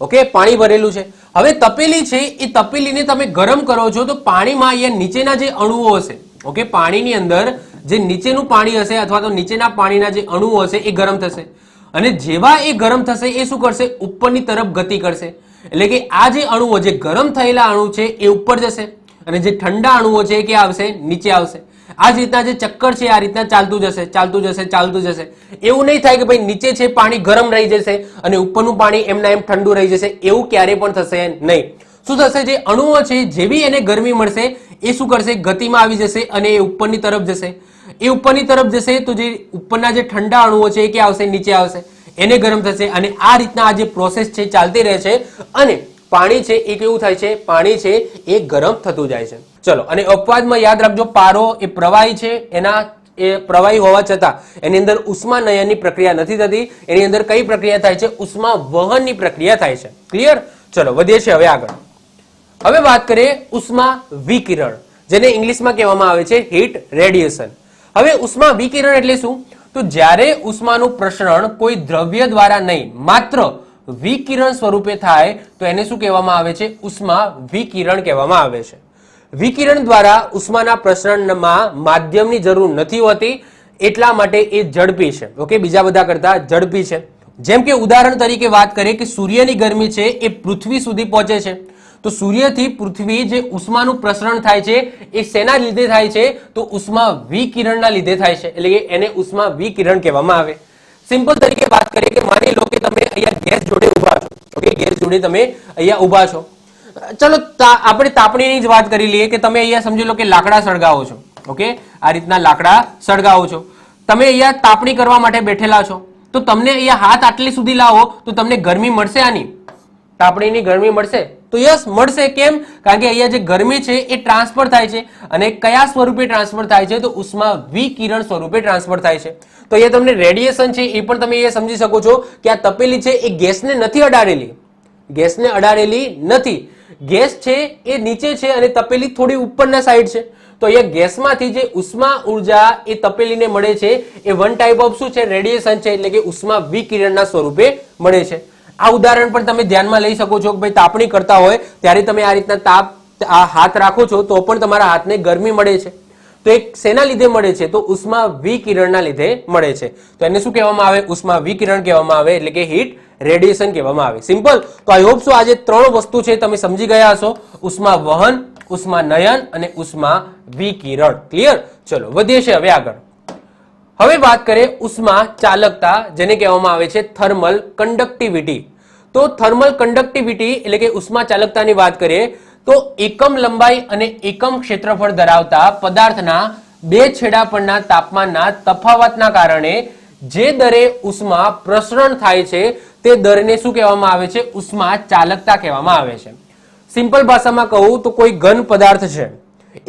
A: ઓકે, પાણી ભરેલું છે. હવે તપેલી છે એ તપેલીને તમે ગરમ કરો છો તો પાણીમાં અહીંયા નીચેના જે અણુઓ હશે, ઓકે, પાણીની અંદર જે નીચેનું પાણી હશે અથવા તો નીચેના પાણીના જે અણુઓ હશે એ ગરમ થશે અને જેવા એ ગરમ થશે એ શું કરશે, ઉપરની તરફ ગતિ કરશે. એટલે કે આ જે અણુઓ, જે ગરમ થયેલા અણુ છે એ ઉપર જશે અને જે ઠંડા અણુઓ છે એ ક્યાં આવશે, નીચે આવશે. આ જ રીતના જે ચક્કર છે આ રીતના ચાલતું જશે, ચાલતું જશે, ચાલતું જશે. એવું નહીં થાય કે ભાઈ નીચે છે પાણી ગરમ રહી જશે અને ઉપરનું પાણી એમના એમ ઠંડુ રહી જશે. એવું ક્યારે પણ થશે નહીં. શું થશે, જે અણુઓ છે જેવી એને ગરમી મળશે એ શું કરશે, ગતિમાં આવી જશે અને એ ઉપરની તરફ જશે. એ ઉપરની તરફ જશે તો જે ઉપરના જે ઠંડા અણુઓ છે એ ક્યાં આવશે, નીચે આવશે, એને ગરમ થશે અને આ રીતના આ જે પ્રોસેસ છે ચાલતી રહે છે અને પાણી છે એ કેવું થાય છે, પાણી છે એ ગરમ થતું જાય છે. ચલો, અને અપવાદમાં યાદ રાખજો, પારો એ પ્રવાહી છે, એના એ પ્રવાહી હોવા છતાં એની અંદર ઉષ્માનયનની પ્રક્રિયા નથી થતી. એની અંદર કઈ પ્રક્રિયા થાય છે, ઉષ્મા વહનની પ્રક્રિયા થાય છે. ક્લિયર? ચલો વધીએ છીએ હવે આગળ. હવે વાત કરીએ ઉષ્મા વિકિરણ, જેને ઇંગ્લિશમાં કહેવામાં આવે છે હીટ રેડિયેશન. હવે ઉષ્મા વિકિરણ એટલે શું, તો જ્યારે ઉષ્માનું પ્રસરણ કોઈ દ્રવ્ય દ્વારા નહીં, માત્ર વિકિરણ સ્વરૂપે થાય તો એને શું કહેવામાં આવે છે, ઉષ્મા વિકિરણ કહેવામાં આવે છે. વિકિરણ દ્વારા ઉષ્માના પ્રસરણમાં માધ્યમની જરૂર નથી હોતી, એટલા માટે એ ઝડપી છે. ઓકે, બીજા બધા કરતા ઝડપી છે. જેમ કે ઉદાહરણ તરીકે વાત કરીએ કે સૂર્યની ગરમી છે એ પૃથ્વી સુધી પહોંચે છે, તો સૂર્યથી પૃથ્વી જે ઉષ્માનું પ્રસરણ થાય છે એ શેના લીધે થાય છે, તો ઉષ્મા વિકિરણના લીધે થાય છે. એટલે કે એને ઉષ્મા વિકિરણ કહેવામાં આવે. સિમ્પલ તરીકે વાત કરીએ કે માની લો કે તમે અહીંયા ગેસ જોડે ઉભા છો. ઓકે, ગેસ જોડે તમે અહીંયા ઉભા છો. ચલો આપણે તાપણીની જ વાત કરી લઈએ કે તમે અહીંયા સમજી લો કે લાકડા સળગાવો છો. ઓકે, આ રીતના લાકડા સળગાવો છો. તમે અહીંયા તાપણી કરવા માટે બેઠેલા છો તો તમને અહીંયા હાથ આટલી સુધી લાવો તો તમને ગરમી મળશે, આની તાપણીની ગરમી મળશે? તો યસ, મળશે. કેમ? કારણ કે અહીંયા જે ગરમી છે એ ટ્રાન્સફર થાય છે અને કયા સ્વરૂપે ટ્રાન્સફર થાય છે, તો ઉષ્મા વિકિરણ સ્વરૂપે ટ્રાન્સફર થાય છે. તો અહીંયા તમને રેડિયેશન છે એ પણ તમે અહીંયા સમજી શકો છો કે આ તપેલી છે એ ગેસને નથી અડાડેલી, ગેસને અડાડેલી નથી. ગેસ છે એ નીચે છે અને તપેલી થોડી ઉપરના સાઈડ છે. તો અહીંયા ગેસમાંથી જે ઉષ્મા ઉર્જા એ તપેલીને મળે છે એ વન ટાઈપ ઓફ શું છે, રેડિયેશન છે. એટલે કે ઉષ્મા વિકિરણના સ્વરૂપે મળે છે. આ ઉદાહરણ પણ તમે ધ્યાનમાં લઈ શકો છો કે ભાઈ તાપણી કરતા હોય ત્યારે તમે આ રીતના આ હાથ રાખો છો તો પણ તમારા હાથને ગરમી મળે છે. તો એક શેના લીધે મળે છે, તો ઉષ્મા વિકિરણના લીધે મળે છે. તો એને શું કહેવામાં આવે, ઉષ્મા વિકિરણ કહેવામાં આવે, એટલે કે હીટ રેડિયેશન કહેવામાં આવે. સિમ્પલ. તો આઈ હોપ સો આજે ત્રણ વસ્તુ છે તમે સમજી ગયા હશો, ઉષ્મા વહન, ઉષ્માનયન અને ઉષ્મા વિકિરણ. ક્લિયર? ચલો વધીએ છીએ હવે આગળ. હવે વાત કરીએ ઉષ્મા ચાલકતા, જેને કહેવામાં આવે છે થર્મલ કન્ડક્ટિવિટી. તો થર્મલ કન્ડક્ટિવિટી એટલે કે ઉષ્મા ચાલકતાની વાત કરીએ તો એકમ લંબાઈ અને એકમ ક્ષેત્રફળ ધરાવતા પદાર્થના બે છેડા પરના તાપમાનના તફાવતના કારણે જે દરે ઉષ્મા પ્રસરણ થાય છે તે દરને શું કહેવામાં આવે છે, ઉષ્મા ચાલકતા કહેવામાં આવે છે. સિમ્પલ ભાષામાં કહું તો કોઈ ઘન પદાર્થ છે,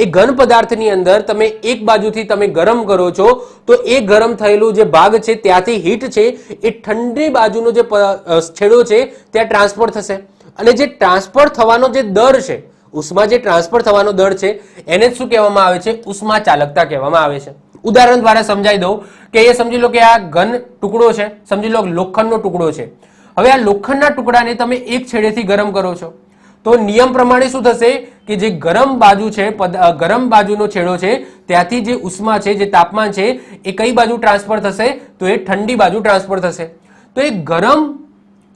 A: એ ઘન પદાર્થની અંદર તમે એક બાજુથી તમે ગરમ કરો છો તો એ ગરમ થયેલું જે ભાગ છે ત્યાંથી હીટ છે એ ઠંડી બાજુનો જે છેડો છે ત્યાં ટ્રાન્સફર થશે અને જે ટ્રાન્સફર થવાનો જે દર છે, ઉષ્મા જે ટ્રાન્સફર થવાનો દર છે એને શું કહેવામાં આવે છે, ઉષ્મા ચાલકતા કહેવામાં આવે છે. ઉદાહરણ દ્વારા સમજાવી દઉં કે એ સમજી લો કે આ ઘન ટુકડો છે, સમજી લો લોખંડનો ટુકડો છે. હવે આ લોખંડના ટુકડાને તમે એક છેડેથી ગરમ કરો છો તો નિયમ પ્રમાણે શું થશે કે જે ગરમ બાજુ છે, ગરમ બાજુનો છેડો છે ત્યાંથી જે ઉષ્મા છે, જે તાપમાન છે એ કઈ બાજુ ટ્રાન્સફર થશે, તો એ ઠંડી બાજુ ટ્રાન્સફર થશે. તો એ ગરમ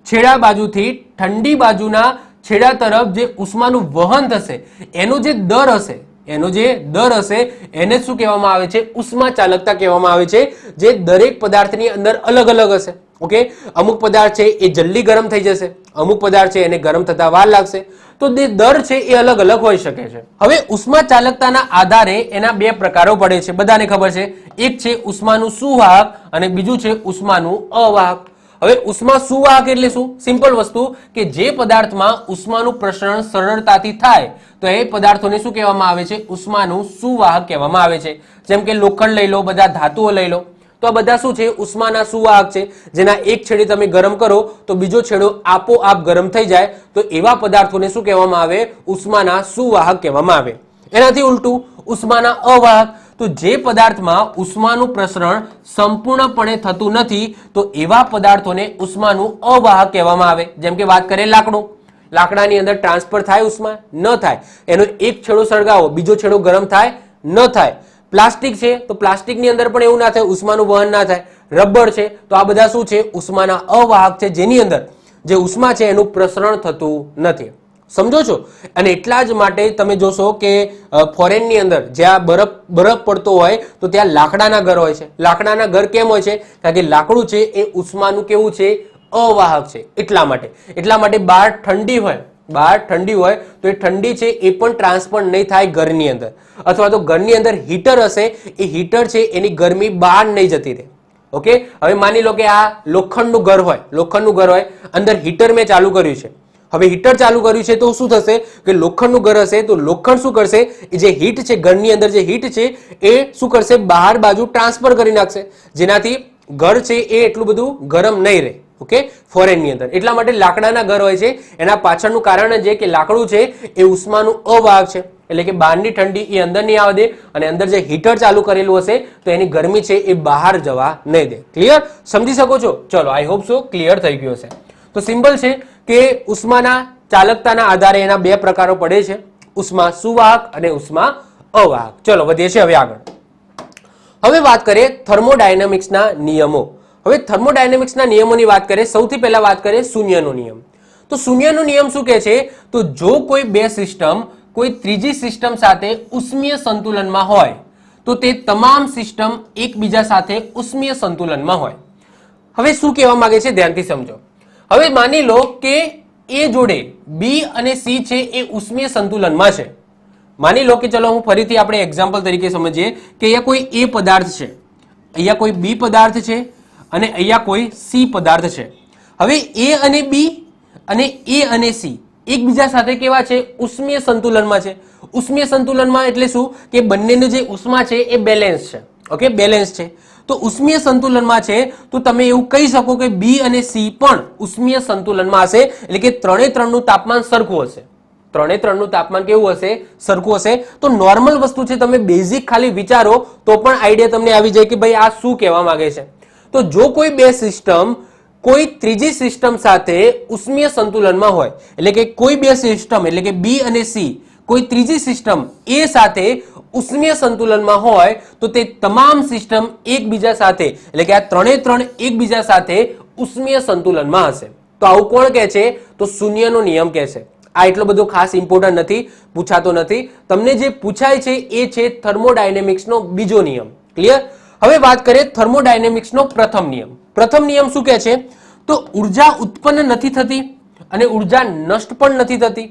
A: છેડા બાજુથી ઠંડી બાજુના છેડા તરફ જે ઉષ્માનું વહન થશે એનો જે દર હશે, એનો જે દર હશે એને શું કહેવામાં આવે છે? ઉષ્મા ચાલકતા કહેવામાં આવે છે, જે દરેક પદાર્થની અંદર અલગ અલગ હશે. ઓકે, અમુક પદાર્થ છે એ જલ્દી ગરમ થઈ જશે, અમુક પદાર્થ છે એને ગરમ થતા વાર લાગશે, તો જે દર છે એ અલગ અલગ હોઈ શકે છે. હવે ઉષ્મા ચાલકતાના આધારે એના બે પ્રકારો પડે છે, બધાને ખબર છે. એક છે ઉષ્માનું સુવાહક અને બીજું છે ઉષ્માનું અવાહક. હવે ઉષ્મા સુવાહક એટલે શું? સિમ્પલ વસ્તુ કે જે પદાર્થમાં ઉષ્માનું પ્રસરણ સરળતાથી થાય તો એ પદાર્થોને શું કહેવામાં આવે છે? ઉષ્માનું સુવાહક કહેવામાં આવે છે. જેમ કે લોખંડ લઈ લો, બધા ધાતુઓ લઈ લો, તો આ બધા શું છે? ઉષ્માના સુવાહક છે, જેના એક છેડે તમે ગરમ કરો તો બીજો છેડો આપોઆપ ગરમ થઈ જાય, તો એવા પદાર્થોને શું કહેવામાં આવે? ઉષ્માના સુવાહક કહેવામાં આવે. એનાથી ઉલટું ઉષ્માના અવાહક, તો જે પદાર્થમાં ઉષ્માનું પ્રસરણ સંપૂર્ણપણે થતું નથી તો એવા પદાર્થોને ઉષ્માનું અવાહક કહેવામાં આવે. જેમ કે વાત કરીએ લાકડું, લાકડાની અંદર ટ્રાન્સફર થાય ઉષ્મા? ન થાય. એનો એક છેડો સળગાવો, બીજો છેડો ગરમ થાય? ન થાય. પ્લાસ્ટિક છે તો પ્લાસ્ટિકની અંદર પણ એવું ના થાય, ઉષ્માનું વહન ના થાય. રબર છે, તો આ બધા શું છે? ઉષ્માના અવાહક છે, જેની અંદર જે ઉષ્મા છે એનું પ્રસરણ થતું નથી. સમજો છો? અને એટલા જ માટે તમે જોશો કે ફોરેનની અંદર જ્યાં બરફ પડતો હોય તો ત્યાં લાકડાના ઘર હોય છે. લાકડાના ઘર કેમ હોય છે? કારણ કે લાકડું છે એ ઉષ્માનું કેવું છે? અવાહક છે. એટલા માટે બહાર ઠંડી હોય તો એ ઠંડી છે એ પણ ટ્રાન્સફર નહીં થાય ઘરની અંદર, અથવા તો ઘરની અંદર હીટર હશે, એ હીટર છે એની ગરમી બહાર નહીં જતી રહે. ઓકે, હવે માની લો કે આ લોખંડનું ઘર હોય, અંદર હીટર મેં ચાલુ કર્યું છે. હવે હીટર ચાલુ કર્યું છે તો શું થશે કે લોખંડનું ઘર હશે તો લોખંડ શું કરશે? એ જે હીટ છે, ઘરની અંદર જે હીટ છે એ શું કરશે? બહાર બાજુ ટ્રાન્સફર કરી નાખશે, જેનાથી ઘર છે એ એટલું બધું ગરમ નહીં રહે. ઓકે, ફોરેનની અંદર એટલા માટે લાકડાના ઘર હોય છે. એના પાછળનું કારણ છે કે લાકડું છે એ ઉષ્માનું અવાહક છે, એટલે કે બહારની ઠંડી એ અંદર નહીં આવવા દે, અને અંદર જે હીટર ચાલુ કરેલું હશે તો એની ગરમી છે એ બહાર જવા નહીં દે. ક્લિયર? સમજી શકો છો? ચલો, આઈ હોપ સો ક્લિયર થઈ ગયો હશે. તો સિમ્પલ છે કે ઉષ્માના ચાલકતાના આધારે એના બે પ્રકારો પડે છે, ઉષ્મા સુવાહક અને ઉષ્મા અવાહક. ચલો વધીએ છીએ હવે આગળ. હવે વાત કરીએ થર્મોડાયનેમિક્સના નિયમો. હવે થર્મોડાયનેમિક્સના નિયમોની વાત કરીએ, સૌથી પહેલા વાત કરીએ શૂન્યનો નિયમ. તો શૂન્યનો નિયમ શું કહે છે? તો જો કોઈ બે સિસ્ટમ કોઈ ત્રીજી સિસ્ટમ સાથે ઉષ્મીય સંતુલનમાં હોય તો તે તમામ સિસ્ટમ એકબીજા સાથે ઉષ્મીય સંતુલનમાં હોય. હવે શું કહેવા માંગે છે? ધ્યાનથી સમજો. હવે માની લો કે એ જોડે બી અને સી છે એ ઉષ્મીય સંતુલનમાં છે. માની લો કે ચલો હું ફરીથી આપણે એક્ઝામ્પલ તરીકે સમજીએ કે અહીંયા કોઈ એ પદાર્થ છે, અહીંયા કોઈ બી પદાર્થ છે અને અહીંયા કોઈ સી પદાર્થ છે. હવે એ અને બી અને એ અને સી એકબીજા સાથે કેવા છે? ઉષ્મીય સંતુલનમાં છે. ઉષ્મીય સંતુલનમાં એટલે શું કે બંનેની જે ઉષ્મા છે એ બેલેન્સ છે. ઓકે, બેલેન્સ છે. તો ઉષ્મીય સંતુલનમાં છે તો તમે એવું કહી શકો કે બી અને સી પણ ઉષ્મીય સંતુલનમાં હશે, એટલે કે ત્રણે ત્રણનું તાપમાન સરખું હશે. ત્રણે ત્રણનું તાપમાન કેવું હશે? સરખું હશે. તો નોર્મલ વસ્તુ છે, તમે બેઝિક ખાલી વિચારો તો પણ આઈડિયા તમને આવી જાય કે ભાઈ આ શું કહેવા માંગે છે. તો જો કોઈ બે સિસ્ટમ કોઈ ત્રીજી સિસ્ટમ સાથે ઉષ્મીય સંતુલનમાં હોય, એટલે કે કોઈ બે સિસ્ટમ એટલે કે બી અને સી કોઈ ત્રીજી સિસ્ટમ એ સાથે ઉષ્મીય સંતુલનમાં હોય તો તે તમામ સિસ્ટમ એકબીજા સાથે એટલે કે આ ત્રણે ત્રણ એકબીજા સાથે ઉષ્મીય સંતુલનમાં હશે. તો આવું કોણ કહે છે? તો શૂન્યનો નિયમ કહે છે. આ એટલો બધો ખાસ ઇમ્પોર્ટન્ટ નથી, પૂછાતો નથી. તમને જે પૂછાય છે એ છે થર્મોડાયનેમિક્સનો બીજો નિયમ. ક્લિયર? હવે વાત કરીએ થર્મોડાયનેમિક્સનો પ્રથમ નિયમ. પ્રથમ નિયમ શું કહે છે? તો ઉર્જા ઉત્પન્ન નથી થતી અને ઉર્જા નષ્ટ પણ નથી થતી,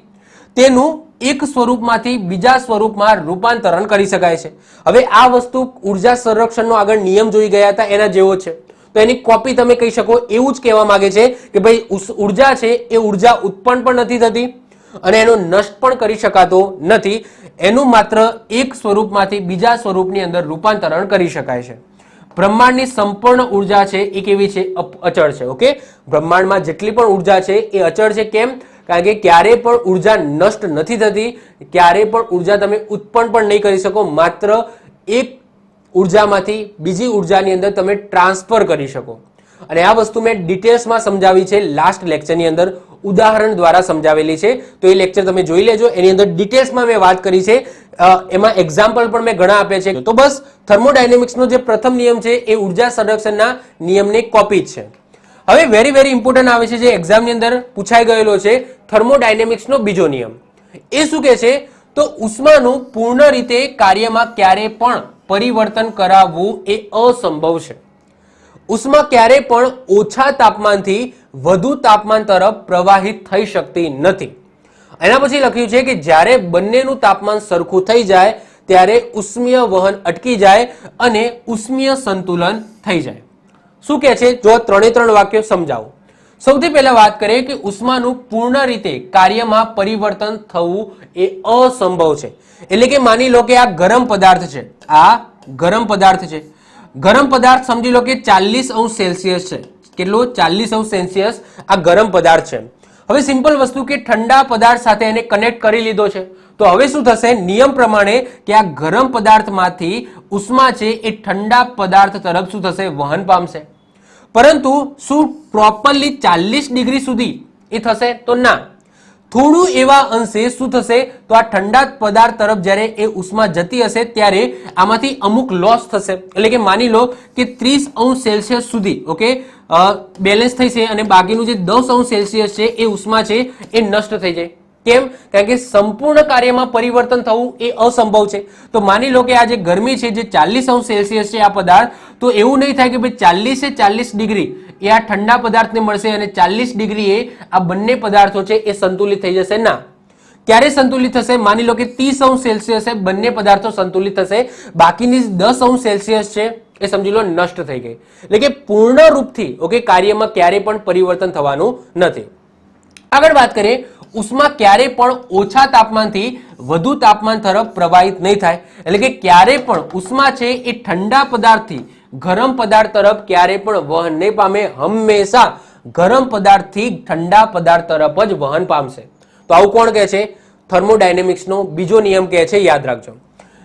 A: તેનું એક સ્વરૂપમાંથી બીજા સ્વરૂપમાં રૂપાંતરણ કરી શકાય છે. હવે આ વસ્તુ ઉર્જા સંરક્ષણનો આગળ નિયમ જોઈ ગયા હતા એના જેવો છે, તો એની કોપી તમે કહી શકો. એવું જ કહેવા માંગે છે કે ભાઈ ઉર્જા છે એ ઉર્જા ઉત્પન્ન પણ નથી થતી અને એનો નષ્ટ પણ કરી શકાતો નથી, એનું માત્ર એક સ્વરૂપમાંથી બીજા સ્વરૂપની અંદર રૂપાંતરણ કરી શકાય છે. બ્રહ્માંડની સંપૂર્ણ ઉર્જા છે એ કેવી છે? અચળ છે. ઓકે, બ્રહ્માંડમાં જેટલી પણ ઉર્જા છે એ અચળ છે. કેમ? કારણ કે ક્યારેય પણ ઉર્જા નષ્ટ નથી થતી, ક્યારેય પણ ઉર્જા તમે ઉત્પન્ન પણ નહીં કરી શકો, માત્ર એક ઉર્જામાંથી બીજી ઉર્જાની અંદર તમે ટ્રાન્સફર કરી શકો. અને આ વસ્તુ મેં ડિટેલ્સમાં સમજાવી છે લાસ્ટ લેક્ચરની અંદર, ઉદાહરણ દ્વારા સમજાવેલી છે, તો એ લેક્ચર તમે જોઈ લેજો. એની અંદર ડિટેલ્સમાં મેં વાત કરી છે, એમાં એક્ઝામ્પલ પણ મેં ઘણા આપ્યા છે. તો બસ થર્મોડાયનેમિક્સનો જે પ્રથમ નિયમ છે એ ઉર્જા સંરક્ષણના નિયમની કોપી જ છે. હવે વેરી ઇમ્પોર્ટન્ટ આવે છે, જે એક્ઝામની અંદર પૂછાઈ ગયેલો છે, થર્મોડાયનેમિક્સનો બીજો નિયમ. એ શું કહે છે? તો ઉષ્માનું પૂર્ણ રીતે કાર્યમાં ક્યારે પણ પરિવર્તન કરાવવું એ અસંભવ છે. ઉષ્મા ક્યારે પણ ઓછા તાપમાનથી વધુ તાપમાન તરફ પ્રવાહિત થઈ શકતી નથી. એના પછી લખ્યું છે કે જ્યારે બંનેનું તાપમાન સરખું થઈ જાય ત્યારે ઉષ્મીય વહન અટકી જાય અને ઉષ્મીય સંતુલન થઈ જાય. શું કહે છે? જો ત્રણે ત્રણ વાક્યો સમજાવો. સૌથી પહેલા વાત કરીએ કે ઉષ્માનું પૂર્ણ રીતે કાર્યમાં પરિવર્તન થવું એ અસંભવ છે. એટલે કે માની લો કે આ ગરમ પદાર્થ છે, આ ગરમ પદાર્થ છે. ગરમ પદાર્થ સમજી લો કે 40°C છે. કેટલો? 40°C આ ગરમ પદાર્થ છે. હવે સિમ્પલ વસ્તુ કે ઠંડા પદાર્થ સાથે એને કનેક્ટ કરી લીધો છે. તો હવે શું થશે? નિયમ પ્રમાણે કે આ ગરમ પદાર્થમાંથી ઉષ્મા છે એ ઠંડા પદાર્થ તરફ શું થશે? વહન પામશે. પરંતુ શું પ્રોપરલી 40° સુધી એ થશે? તો ના. થોડું એવા અંશે શું થશે? તો આ ઠંડા પદાર્થ તરફ જ્યારે એ ઉષ્મા જતી હશે ત્યારે આમાંથી અમુક લોસ થશે. એટલે કે માની લો કે 30°C સુધી ઓકે બેલેન્સ થઈ છે અને બાકીનું જે 10°C છે એ ઉષ્મા છે એ નષ્ટ થઈ જાય. કેમ? કારણ કે સંપૂર્ણ કાર્યમાં પરિવર્તન થવું એ અસંભવ છે. તો માની લો કે આ જે ગરમી છે જે 40°C છે આ પદાર્થ, તો એવું નહીં થાય કે ભાઈ 40° એ આ ઠંડા પદાર્થને મળશે અને 40° એ આ બંને પદાર્થો છે એ સંતુલિત થઈ જશે. ના. ક્યારે સંતુલિત થશે? માની લો કે 30°C બંને પદાર્થો સંતુલિત થશે, બાકીની 10°C છે એ સમજી લો નષ્ટ થઈ ગઈ. એટલે કે પૂર્ણ રૂપથી ઓકે કાર્યમાં ક્યારે પણ પરિવર્તન થવાનું નથી. આગળ વાત કરીએ, ઉષ્મા ક્યારે પણ ઓછા તાપમાનથી વધુ તાપમાન તરફ પ્રવાહિત નહીં થાય. એટલે કે ક્યારે પણ ઉષ્મા છે એ ઠંડા પદાર્થથી ગરમ પદાર્થ તરફ ક્યારે પણ વહન નહીં પામે. હંમેશા ગરમ પદાર્થથી ઠંડા પદાર્થ તરફ જ વહન પામશે. તો આવું કોણ કહે છે? થર્મોડાયનેમિક્સનો બીજો નિયમ કહે છે. યાદ રાખજો,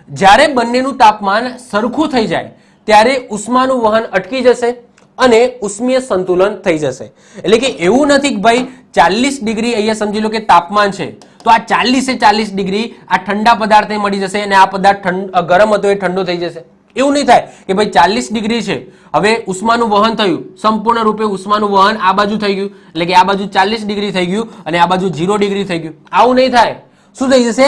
A: જ્યારે બંનેનું તાપમાન સરખું થઈ જાય ત્યારે ઉષ્માનું વહન અટકી જશે અને ઉષ્મીય સંતુલન થઈ જશે. એટલે કે એવું નથી કે ભાઈ 40° અહીંયા સમજી લો કે તાપમાન છે તો આ 40° આ ઠંડા પદાર્થને મળી જશે અને આ પદાર્થ ગરમ હતો એ ઠંડો થઈ જશે. એવું નહીં થાય કે ભાઈ 40° છે, હવે ઉષ્માનું વહન થયું, સંપૂર્ણ રૂપે ઉષ્માનું વહન આ બાજુ થઈ ગયું, એટલે કે આ બાજુ 40° થઈ ગયું અને આ બાજુ 0° થઈ ગયું. આવું નહીં થાય. શું થઈ જશે?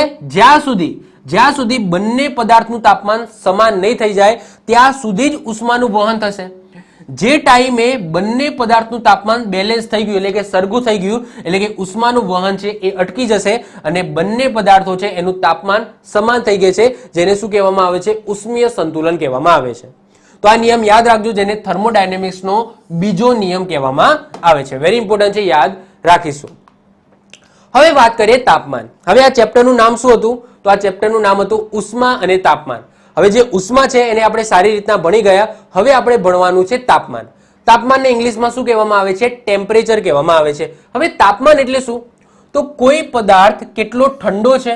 A: જ્યાં સુધી બંને પદાર્થનું તાપમાન સમાન નહીં થઈ જાય ત્યાં સુધી જ ઉષ્માનું વહન થશે. જે ટાઈમે બંને પદાર્થનું તાપમાન બેલેન્સ થઈ ગયું એટલે કે સરખું થઈ ગયું એટલે કે ઉષ્માનું વહન છે એ અટકી જશે અને બંને પદાર્થો છે એનું તાપમાન સમાન થઈ ગયું છે, જેને શું કહેવામાં આવે છે? ઉષ્મીય સંતુલન કહેવામાં આવે છે. તો આ નિયમ યાદ રાખજો, જેને થર્મોડાયનેમિક્સનો બીજો નિયમ કહેવામાં આવે છે. વેરી ઇમ્પોર્ટન્ટ છે, યાદ રાખીશું. હવે વાત કરીએ તાપમાન. હવે આ ચેપ્ટરનું નામ શું હતું? તો આ ચેપ્ટરનું નામ હતું ઉષ્મા અને તાપમાન. હવે જે ઉષ્મા છે એને આપણે સારી રીતના ભણી ગયા. હવે આપણે ભણવાનું છે તાપમાન. તાપમાનને ઇંગ્લિશમાં શું કહેવામાં આવે છે? ટેમ્પરેચર કહેવામાં આવે છે. હવે તાપમાન એટલે શું? તો કોઈ પદાર્થ કેટલો ઠંડો છે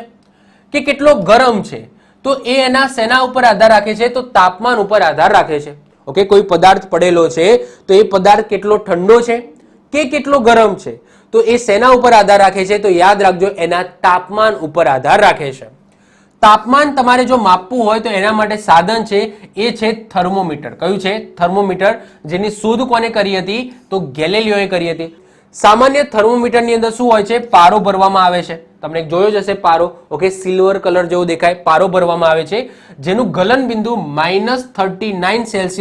A: કે કેટલો ગરમ છે તો એ એના શેના ઉપર આધાર રાખે છે? તો તાપમાન ઉપર આધાર રાખે છે. ઓકે, કોઈ પદાર્થ પડેલો છે તો એ પદાર્થ કેટલો ઠંડો છે કે કેટલો ગરમ છે તો એ શેના ઉપર આધાર રાખે છે? તો યાદ રાખજો, એના તાપમાન ઉપર આધાર રાખે છે. તાપમાન તમારે જો માપવું હોય તો એના માટે સાધન છે એ છે થર્મોમીટર. કયું છે? થર્મોમીટર, જેની શોધ કોને કરી હતી? તો ગેલિલિયોએ કરી હતી. સામાન્ય થર્મોમીટરની અંદર શું હોય છે? પારો ભરવામાં આવે છે. તમને જોયો જ હશે પારો. ઓકે, સિલ્વર કલર જેવો દેખાય, પારો ભરવામાં આવે છે જેનું ગલન બિંદુ -39°C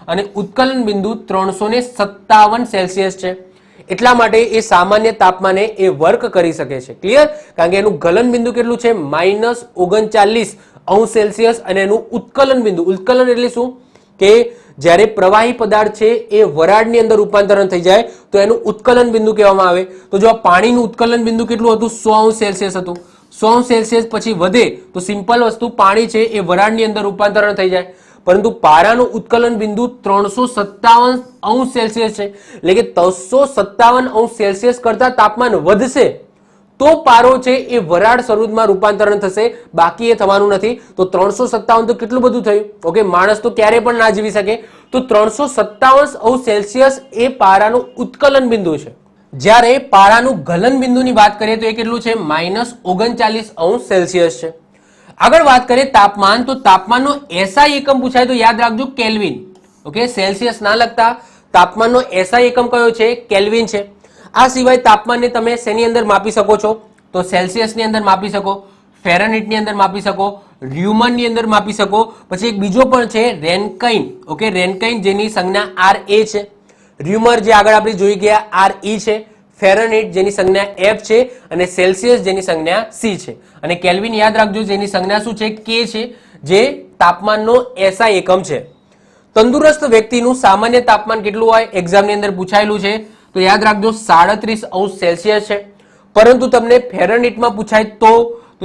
A: અને ઉત્કલન બિંદુ 357°C છે. એટલા માટે એ સામાન્ય તાપમાને એ વર્ક કરી શકે છે. ક્લિયર? કારણ કે એનું ગલન બિંદુ કેટલું છે? -39°C અને એનું ઉત્કલન બિંદુ, ઉત્કલન એટલે શું? કે જ્યારે પ્રવાહી પદાર્થ છે એ વરાળની અંદર રૂપાંતરણ થઈ જાય તો એનું ઉત્કલન બિંદુ કહેવામાં આવે. તો જો આ પાણીનું ઉત્કલન બિંદુ કેટલું હતું? 100°C હતું. 100°C પછી વધે તો સિમ્પલ વસ્તુ, પાણી છે એ વરાળની અંદર રૂપાંતરણ થઈ જાય. પરંતુ પારાનું ઉત્કલન બિંદુ 357°C છે, એટલે કે 357°C કરતા તાપમાન વધશે તો પારો છે એ વરાળ સ્વરૂપમાં રૂપાંતરણ થશે, બાકી એ થવાનું નથી. તો 357 તો કેટલું બધું થયું? ઓકે, માણસ તો ક્યારે પણ ના જીવી શકે. તો 357°C એ પારાનું ઉત્કલન બિંદુ છે. જ્યારે પારાનું ગલન બિંદુની વાત કરીએ તો એ કેટલું છે? -39°C છે. આગળ વાત કરીએ તાપમાન, તો તાપમાનનો એસઆઈ એકમ પૂછાય તો યાદ રાખજો કેલ્વિન. ઓકે, સેલ્સિયસ ના લખતા. તાપમાનનો એસઆઈ એકમ કયો છે? કેલ્વિન છે. આ સિવાય તાપમાનને તમે શેની અંદર માપી શકો છો? તો સેલ્સિયસની અંદર માપી શકો, ફેરનહીટની અંદર માપી શકો, ર્યુમનની અંદર માપી શકો. પછી એક બીજો પણ છે રેન્કાઇન. ઓકે, રેન્કાઇન જેની સંજ્ઞા RA છે, ર્યુમર જે આગળ આપણે જોઈ ગયા RE છે, ફેરનહીટ જેની સંજ્ઞા F છે અને સેલ્સિયસ જેની સંજ્ઞા C છે. અને કેલ્વિન યાદ રાખજો જેની સંજ્ઞા શું છે? K છે, જે તાપમાનનો SI એકમ છે. તંદુરસ્ત વ્યક્તિનું સામાન્ય તાપમાન કેટલું હોય? એક્ઝામની અંદર પૂછાયેલું છે, તો યાદ રાખજો 37°C છે. પરંતુ તમને ફેરનહીટમાં પૂછાય તો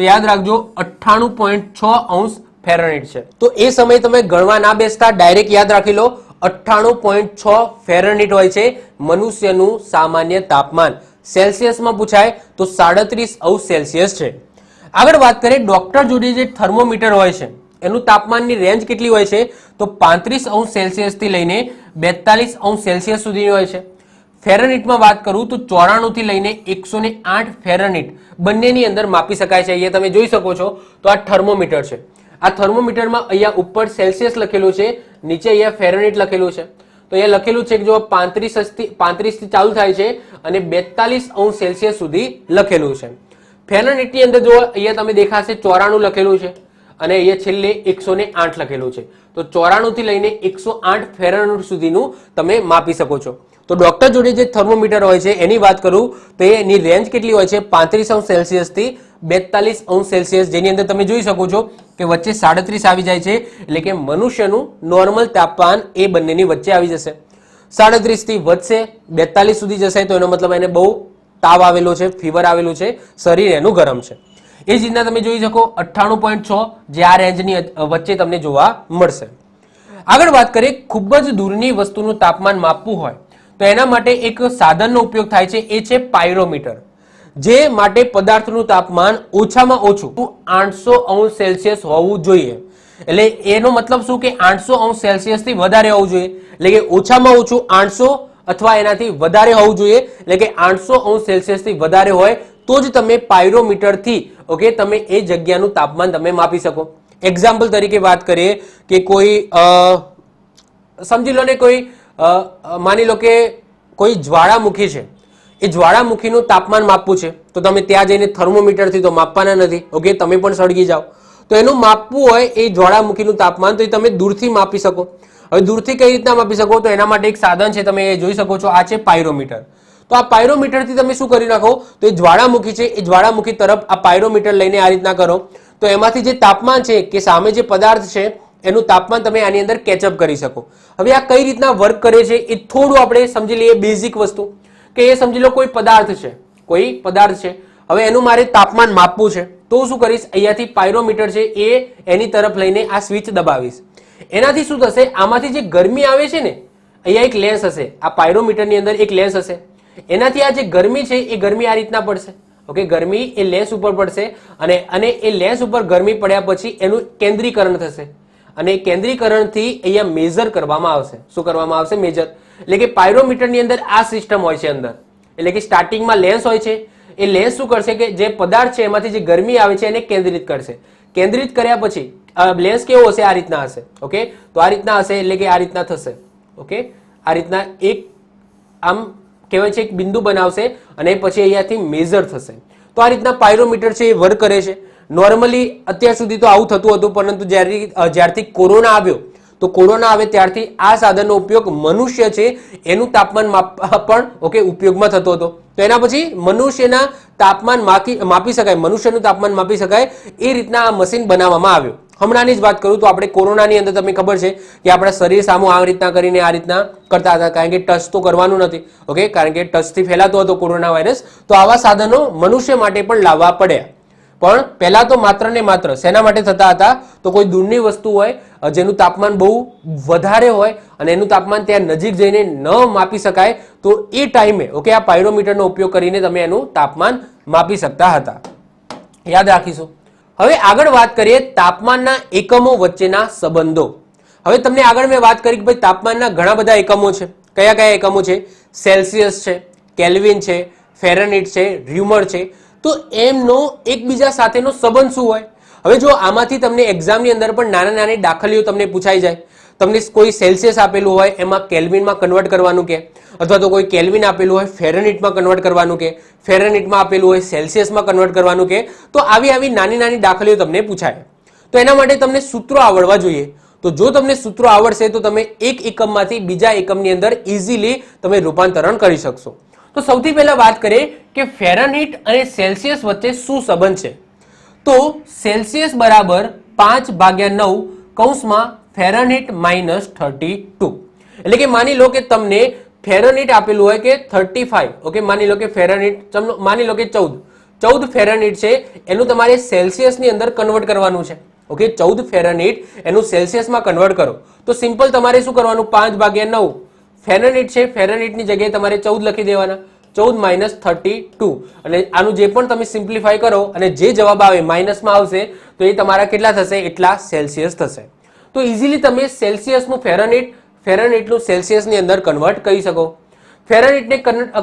A: યાદ રાખજો 98.6° ફેરનહીટ છે. તો એ સમયે તમે ગણવા ના બેસતા, ડાયરેક્ટ યાદ રાખી લો 98.6 ફેરનહીટ હોય છે મનુષ્યનું સામાન્ય તાપમાન. સેલ્સિયસમાં પૂછાય તો 37°C છે. આગળ વાત કરીએ, ડોક્ટર જોડે જે થર્મોમીટર હોય છે એનું તાપમાનની રેન્જ કેટલી હોય છે? તો 35°C થી લઈને 42°C સુધીની હોય છે. ફેરનહીટમાં વાત કરું તો 94 થી લઈને 108 ફેરનહીટ બંનેની અંદર માપી શકાય છે. અહીંયા તમે જોઈ શકો છો તો આ થર્મોમીટર છે. આ થર્મોમીટરમાં અહીંયા ઉપર સેલ્સિયસ લખેલું છે, નીચે અહીંયા ફેરનહીટ લખેલું છે. તો અહીંયા લખેલું છે કે જો 35 થી ચાલુ થાય છે અને 42°C સુધી લખેલું છે. ફેરનહીટની અંદર જો અહીંયા તમે દેખાશે 94 લખેલું છે અને અહીંયા છેલ્લે 108 લખેલું છે. તો 94 થી લઈને 108 ફેરનહીટ સુધીનું તમે માપી શકો છો. તો ડોક્ટર જોડે જે થર્મોમીટર હોય છે એની વાત કરું તો એની રેન્જ કેટલી હોય છે? 35°C થી 42°C, જેની અંદર તમે જોઈ શકો છો કે વચ્ચે 37 આવી જાય છે, એટલે કે મનુષ્યનું નોર્મલ તાપમાન એ બંનેની વચ્ચે આવી જશે. 37 થી વધશે 42 સુધી જશે તો એનો મતલબ એને બહુ તાવ આવેલો છે, ફીવર આવેલું છે, શરીર એનું ગરમ છે. એ જ રીતના તમે જોઈ શકો 98.6 જે આ રેન્જની વચ્ચે તમને જોવા મળશે. આગળ વાત કરીએ, ખૂબ જ દૂરની વસ્તુનું તાપમાન માપવું હોય તો એના માટે એક સાધનનો ઉપયોગ થાય છે, એ છે પાયરોમીટર. જે માટે પદાર્થનું તાપમાન ઓછામાં ઓછું 800°C હોવું જોઈએ. એટલે એનો મતલબ શું કે 800°C થી વધારે હોવું જોઈએ, એટલે કે ઓછામાં ઓછું 800 અથવા એનાથી વધારે હોવું જોઈએ. એટલે કે 800°C થી વધારે હોય તો જ તમે પાયરોમીટરથી ઓકે તમે એ જગ્યાનું તાપમાન તમે માપી શકો. એક્ઝામ્પલ તરીકે વાત કરીએ કે કોઈ સમજી લો ને, કોઈ માની લો કે કોઈ જ્વાળામુખી છે, એ જ્વાળામુખીનું તાપમાન માપવું છે તો તમે ત્યાં જઈને થર્મોમીટરથી તો માપવાના નથી. ઓકે, તમે પણ સળગી જાઓ. તો એનું માપવું હોય એ જ્વાળામુખીનું તાપમાન તો એ તમે દૂરથી માપી શકો. હવે દૂરથી કઈ રીતના માપી શકો? તો એના માટે એક સાધન છે, તમે જોઈ શકો છો, આ છે પાયરોમીટર. તો આ પાયરોમીટરથી તમે શું કરી નાખો? તો એ જ્વાળામુખી છે, એ જ્વાળામુખી તરફ આ પાયરોમીટર લઈને આ રીતના કરો તો એમાંથી જે તાપમાન છે કે સામે જે પદાર્થ છે એનું તાપમાન તમે આની અંદર કેચઅપ કરી શકો. હવે આ કઈ રીતના વર્ક કરે છે એ થોડું આપણે સમજી લઈએ. બેઝિક વસ્તુ કે એ સમજી લો કોઈ પદાર્થ છે, કોઈ પદાર્થ છે, હવે એનું મારે તાપમાન માપવું છે તો શું કરીશ? અહીંયાથી પાયરોમીટર છે એ એની તરફ લઈને આ સ્વિચ દબાવીશ. એનાથી શું થશે? આમાંથી જે ગરમી આવે છે ને, અહીંયા એક લેન્સ હશે, આ પાયરોમીટરની અંદર એક લેન્સ હશે, એનાથી આ જે ગરમી છે એ ગરમી આ રીતના પડશે. ઓકે, ગરમી એ લેન્સ ઉપર પડશે અને એ લેન્સ ઉપર ગરમી પડ્યા પછી એનું કેન્દ્રીકરણ થશે અને કેન્દ્રીકરણથી અહીંયા મેજર કરવામાં આવશે. શું કરવામાં આવશે? મેજર. એટલે કે પાયરોમીટરની અંદર આ સિસ્ટમ હોય છે અંદર. એટલે કે સ્ટાર્ટિંગમાં લેન્સ હોય છે, એ લેન્સ શું કરશે કે જે પદાર્થ છે એમાંથી જે ગરમી આવે છે એને કેન્દ્રિત કરશે. કેન્દ્રિત કર્યા પછી લેન્સ કેવો હશે? આ રીતના હશે. ઓકે, તો આ રીતના હશે, એટલે કે આ રીતના થશે. ઓકે, આ રીતના એક આમ કહેવાય છે એક બિંદુ બનાવશે અને પછી અહીંયાથી મેજર થશે. તો આ રીતના પાયરોમીટર છે એ વર્ક કરે છે. નોર્મલી અત્યાર સુધી તો આવું થતું હતું, પરંતુ જ્યારથી કોરોના આવ્યો તો કોરોના આવે ત્યારથી આ સાધનનો ઉપયોગ મનુષ્ય છે એનું તાપમાન પણ ઓકે ઉપયોગમાં થતો હતો. તો એના પછી મનુષ્યના તાપમાન માપી શકાય, મનુષ્યનું તાપમાન માપી શકાય એ રીતના આ મશીન બનાવવામાં આવ્યું. હમણાંની જ વાત કરું તો આપણે કોરોનાની અંદર તમને ખબર છે કે આપણા શરીર સામું આ રીતના કરીને આ રીતના કરતા હતા, કારણ કે ટચ તો કરવાનું નથી. ઓકે, કારણ કે ટચથી ફેલાતો હતો કોરોના વાયરસ. તો આવા સાધનો મનુષ્ય માટે પણ લાવવા પડ્યા. પણ પહેલા તો માત્ર ને માત્ર શેના માટે થતા હતા? તો કોઈ દૂરની વસ્તુ હોય જેનું તાપમાન બહુ વધારે હોય અને એનું તાપમાન ત્યાં નજીક જઈને ન માપી શકાય તો એ ટાઈમે ઓકે આ પાયરોમીટરનો ઉપયોગ કરીને તમે એનું તાપમાન માપી શકતા હતા. યાદ રાખીશું. હવે આગળ વાત કરીએ તાપમાનના એકમો વચ્ચેના સંબંધો. હવે તમને આગળ મેં વાત કરી કે ભાઈ તાપમાનના ઘણા બધા એકમો છે. કયા કયા એકમો છે? સેલ્સિયસ છે, કેલ્વિન છે, ફેરનહીટ છે, ર્યુમર છે. તો એમનો એકબીજા સાથેનો સંબંધ શું હોય? હવે જો આમાંથી તમને એક્ઝામની અંદર પણ નાની નાની દાખલીઓ તમને પૂછાઈ જાય. તમને કોઈ સેલ્સિયસ આપેલું હોય એમાં કેલ્વિનમાં કન્વર્ટ કરવાનું કે, અથવા તો કોઈ કેલ્વિન આપેલું હોય ફેરનહીટમાં કન્વર્ટ કરવાનું કે, ફેરનહીટમાં આપેલું હોય સેલ્સિયસમાં કન્વર્ટ કરવાનું કે, તો આવી નાની નાની દાખલીઓ તમને પૂછાય. તો એના માટે તમને સૂત્રો આવડવા જોઈએ. તો જો તમને સૂત્રો આવડશે તો તમે એક એકમમાંથી બીજા એકમની અંદર ઇઝીલી તમે રૂપાંતરણ કરી શકશો. તો સૌથી પહેલા વાત કરીએ કે ફેરનહીટ અને સેલ્સિયસ વચ્ચે શું સંબંધ છે. તો સેલ્સિયસ બરાબર 5/9 કૌંસમાં ફેરનહીટ -32. એટલે કે માની લો કે તમને ફેરનહીટ આપેલું હોય કે 35, ઓકે, માની લો કે ફેરનહીટ, માની લો કે 14 ફેરનહીટ છે, એનું તમારે સેલ્સિયસની અંદર કન્વર્ટ કરવાનું છે. ઓકે, 14 ફેરનહીટ એનું સેલ્સિયસમાં કન્વર્ટ કરો તો સિમ્પલ તમારે શું કરવાનું, 5/9 ફેરનહીટ છે, ફેરનહીટની જગ્યાએ તમારે 14 લખી દેવાના, 14 - 32. અને આનું જે પણ તમે સિમ્પ્લિફાય કરો અને જે જવાબ આવે માઇનસમાં આવશે તો એ તમારા કેટલા થશે, એટલા સેલ્સિયસ થશે. તો ઇઝીલી તમે સેલ્સિયસનું ફેરનહીટ, ફેરનહીટનું સેલ્સિયસની અંદર કન્વર્ટ કરી શકો. ફેરનહીટને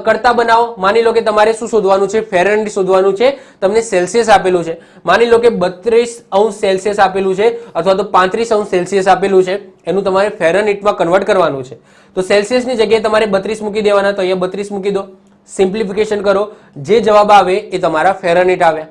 A: કરતા બનાવો. માની લો કે તમારે શું શોધવાનું છે, ફેરનહીટ શોધવાનું છે, તમને સેલ્સિયસ આપેલું છે. માની લો કે 32° સેલ્સિયસ આપેલું છે અથવા તો 35° સેલ્સિયસ આપેલું છે, એનું તમારે ફેરનહીટમાં કન્વર્ટ કરવાનું છે. તો સેલ્સિયસની જગ્યાએ તમારે 32 મૂકી દેવાના, તો અહીંયા 32 મૂકી દો. સિમ્પ્લિફિકેશન કરો, જે જવાબ આવે એ તમારા ફેરનહીટ આવ્યા.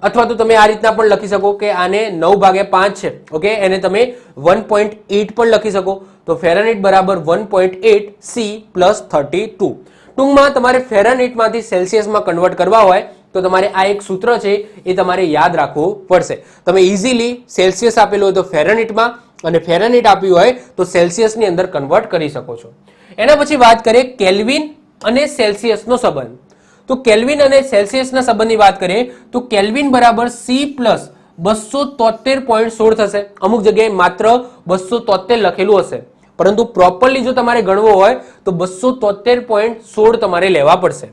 A: અથવા તો તમે આ રીતના પણ લખી શકો કે આને 9/5 છે, ઓકે, એને તમે 1.8 પણ લખી શકો. તો ફેરનહીટ બરાબર 1.8 C + 32. ટૂંકમાં તમારે ફેરનહીટમાંથી સેલ્સિયસમાં કન્વર્ટ કરવા હોય તો તમારે આ એક સૂત્ર છે એ તમારે યાદ રાખવું પડશે. તમે ઇઝીલી સેલ્સિયસ આપેલું હોય તો ફેરનહીટમાં અને ફેરનહીટ આપ્યું હોય તો સેલ્સિયસની અંદર કન્વર્ટ કરી શકો છો. એના પછી વાત કરીએ કેલ્વિન અને સેલ્સિયસનો સંબંધ. તો કેલ્વિન અને સેલ્સિયસના સંબંધની વાત કરીએ તો કેલ્વિન બરાબર C + 273.16 થશે. અમુક જગ્યાએ માત્ર 273 લખેલું હશે, પરંતુ પ્રોપરલી જો તમારે ગણવો હોય તો 273.16 તમારે લેવા પડશે.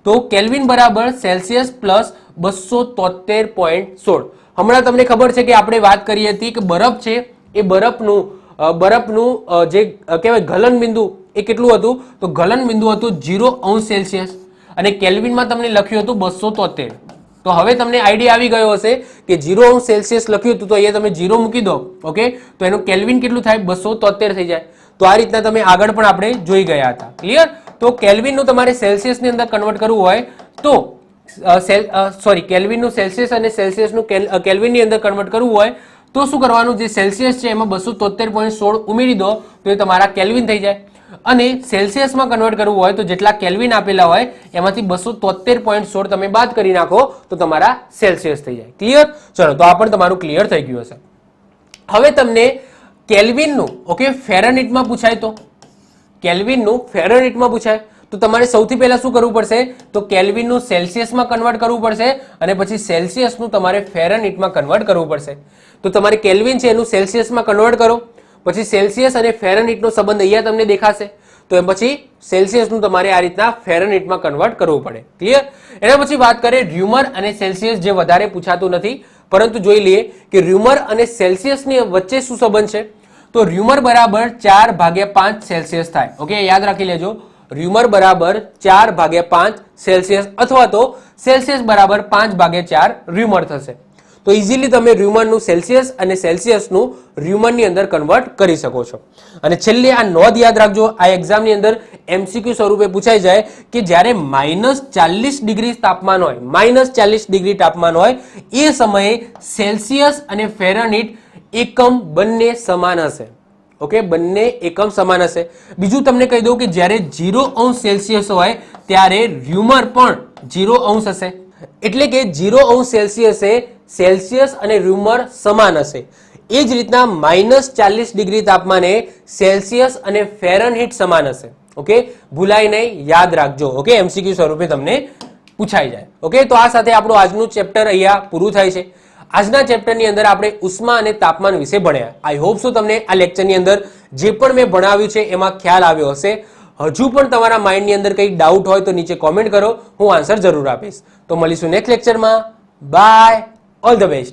A: તો કેલ્વિન બરાબર સેલ્સિયસ + 273.16. હમણાં તમને ખબર છે કે આપણે વાત કરી હતી કે બરફ છે એ બરફનું જે કહેવાય ગલન બિંદુ એ કેટલું હતું, તો ગલન બિંદુ હતું 0° સેલ્સિયસ અને કેલ્વિનમાં તમને લખ્યું હતું 273. તો હવે તમને આઈડિયા આવી ગયો હશે કે 0° સેલ્સિયસ લખ્યું હતું તો અહીંયા તમે 0 મૂકી દો, ઓકે, તો એનું કેલ્વિન કેટલું થાય, 273 થઈ જાય. તો આ રીતના તમે આગળ પણ આપણે જોઈ ગયા હતા. ક્લિયર? તો કેલ્વિનનું તમારે સેલ્સિયસની અંદર કન્વર્ટ કરવું હોય તો કેલ્વિનનું સેલ્સિયસ અને સેલ્સિયસનું કેલ્વિનની અંદર કન્વર્ટ કરવું હોય તો શું કરવાનું, જે સેલ્સિયસ છે એમાં 273.16 ઉમેરી દો તો એ તમારા કેલ્વિન થઈ જાય. અને સેલ્સિયસમાં કન્વર્ટ કરવું હોય તો જેટલા કેલ્વિન આપેલા હોય એમાંથી 273.16 તમે બાદ કરી નાખો તો તમારા સેલ્સિયસ થઈ જાય. ક્લિયર? ચલો, તો આ પણ તમારું ક્લિયર થઈ ગયું હશે. હવે તમને કેલ્વિનનું, ઓકે, ફેરનહીટમાં પૂછાય તો કેલ્વિનનું ફેરનહીટમાં પૂછાય તો તમારે સૌથી પહેલા શું કરવું પડશે, તો કેલ્વિનનું સેલ્સિયસમાં કન્વર્ટ કરવું પડશે અને પછી સેલ્સિયસનું તમારે ફેરનહીટમાં કન્વર્ટ કરવું પડશે. તો તમારે કેલ્વિન છે એનું સેલ્સિયસમાં કન્વર્ટ કરો, પછી સેલ્સિયસ અને ફેરનહીટનો સંબંધ અહીંયા તમને દેખાશે, તો એમ પછી સેલ્સિયસનું તમારે આ રીતના ફેરનહીટમાં કન્વર્ટ કરવું પડે. ક્લિયર? એના પછી વાત કરીએ ર્યુમર અને સેલ્સિયસ, જે વધારે પૂછાતું નથી, પરંતુ જોઈ લઈએ કે ર્યુમર અને સેલ્સિયસની વચ્ચે શું સંબંધ છે. તો ર્યુમર બરાબર 4/5 સેલ્સિયસ થાય. ઓકે, યાદ રાખી લેજો, ર્યુમર બરાબર 4/5 સેલ્સિયસ અથવા તો સેલ્સિયસ બરાબર 5/4 ર્યુમર થશે. તો ઇઝીલી તમે ર્યુમરનું સેલ્સિયસ અને સેલ્સિયસનું ર્યુમરની અંદર કન્વર્ટ કરી શકો છો. અને છેલ્લે આ નોંધ યાદ રાખજો, આ એક્ઝામની અંદર MCQ સ્વરૂપે પૂછાઈ જાય કે જ્યારે -40° તાપમાન હોય, -40° તાપમાન હોય એ સમયે સેલ્સિયસ અને ફેરનહીટ એકમ બંને સમાન હશે. ઓકે, બંને એકમ સમાન હશે. બીજું તમને કહી દઉં કે જ્યારે 0° સેલ્સિયસ હોય ત્યારે ર્યુમર પણ 0° હશે. એટલે કે 0° સેલ્સિયસે સેલ્સિયસ અને ર્યુમર સમાન હશે. એ જ રીતના -40° તાપમાને સેલ્સિયસ અને ફેરનહીટ સમાન હશે. ઓકે, ભૂલાય નહીં, યાદ રાખજો. ઓકે, MCQ સ્વરૂપે તમને પૂછાઈ જાય. ઓકે, તો આ સાથે આપણું આજનું ચેપ્ટર અહીંયા પૂરું થાય છે. આજના ચેપ્ટરની અંદર આપણે ઉષ્મા અને તાપમાન વિશે ભણ્યા. આઈ હોપ સો તમને આ લેક્ચરની અંદર જે પણ મેં ભણાવ્યું છે એમાં ખ્યાલ આવ્યો હશે. હજુ પણ તમારા માઇન્ડની અંદર કંઈ ડાઉટ હોય તો નીચે કોમેન્ટ કરો, હું આન્સર જરૂર આપીશ. તો મળીશું નેક્સ્ટ લેક્ચરમાં. Bye, all the best.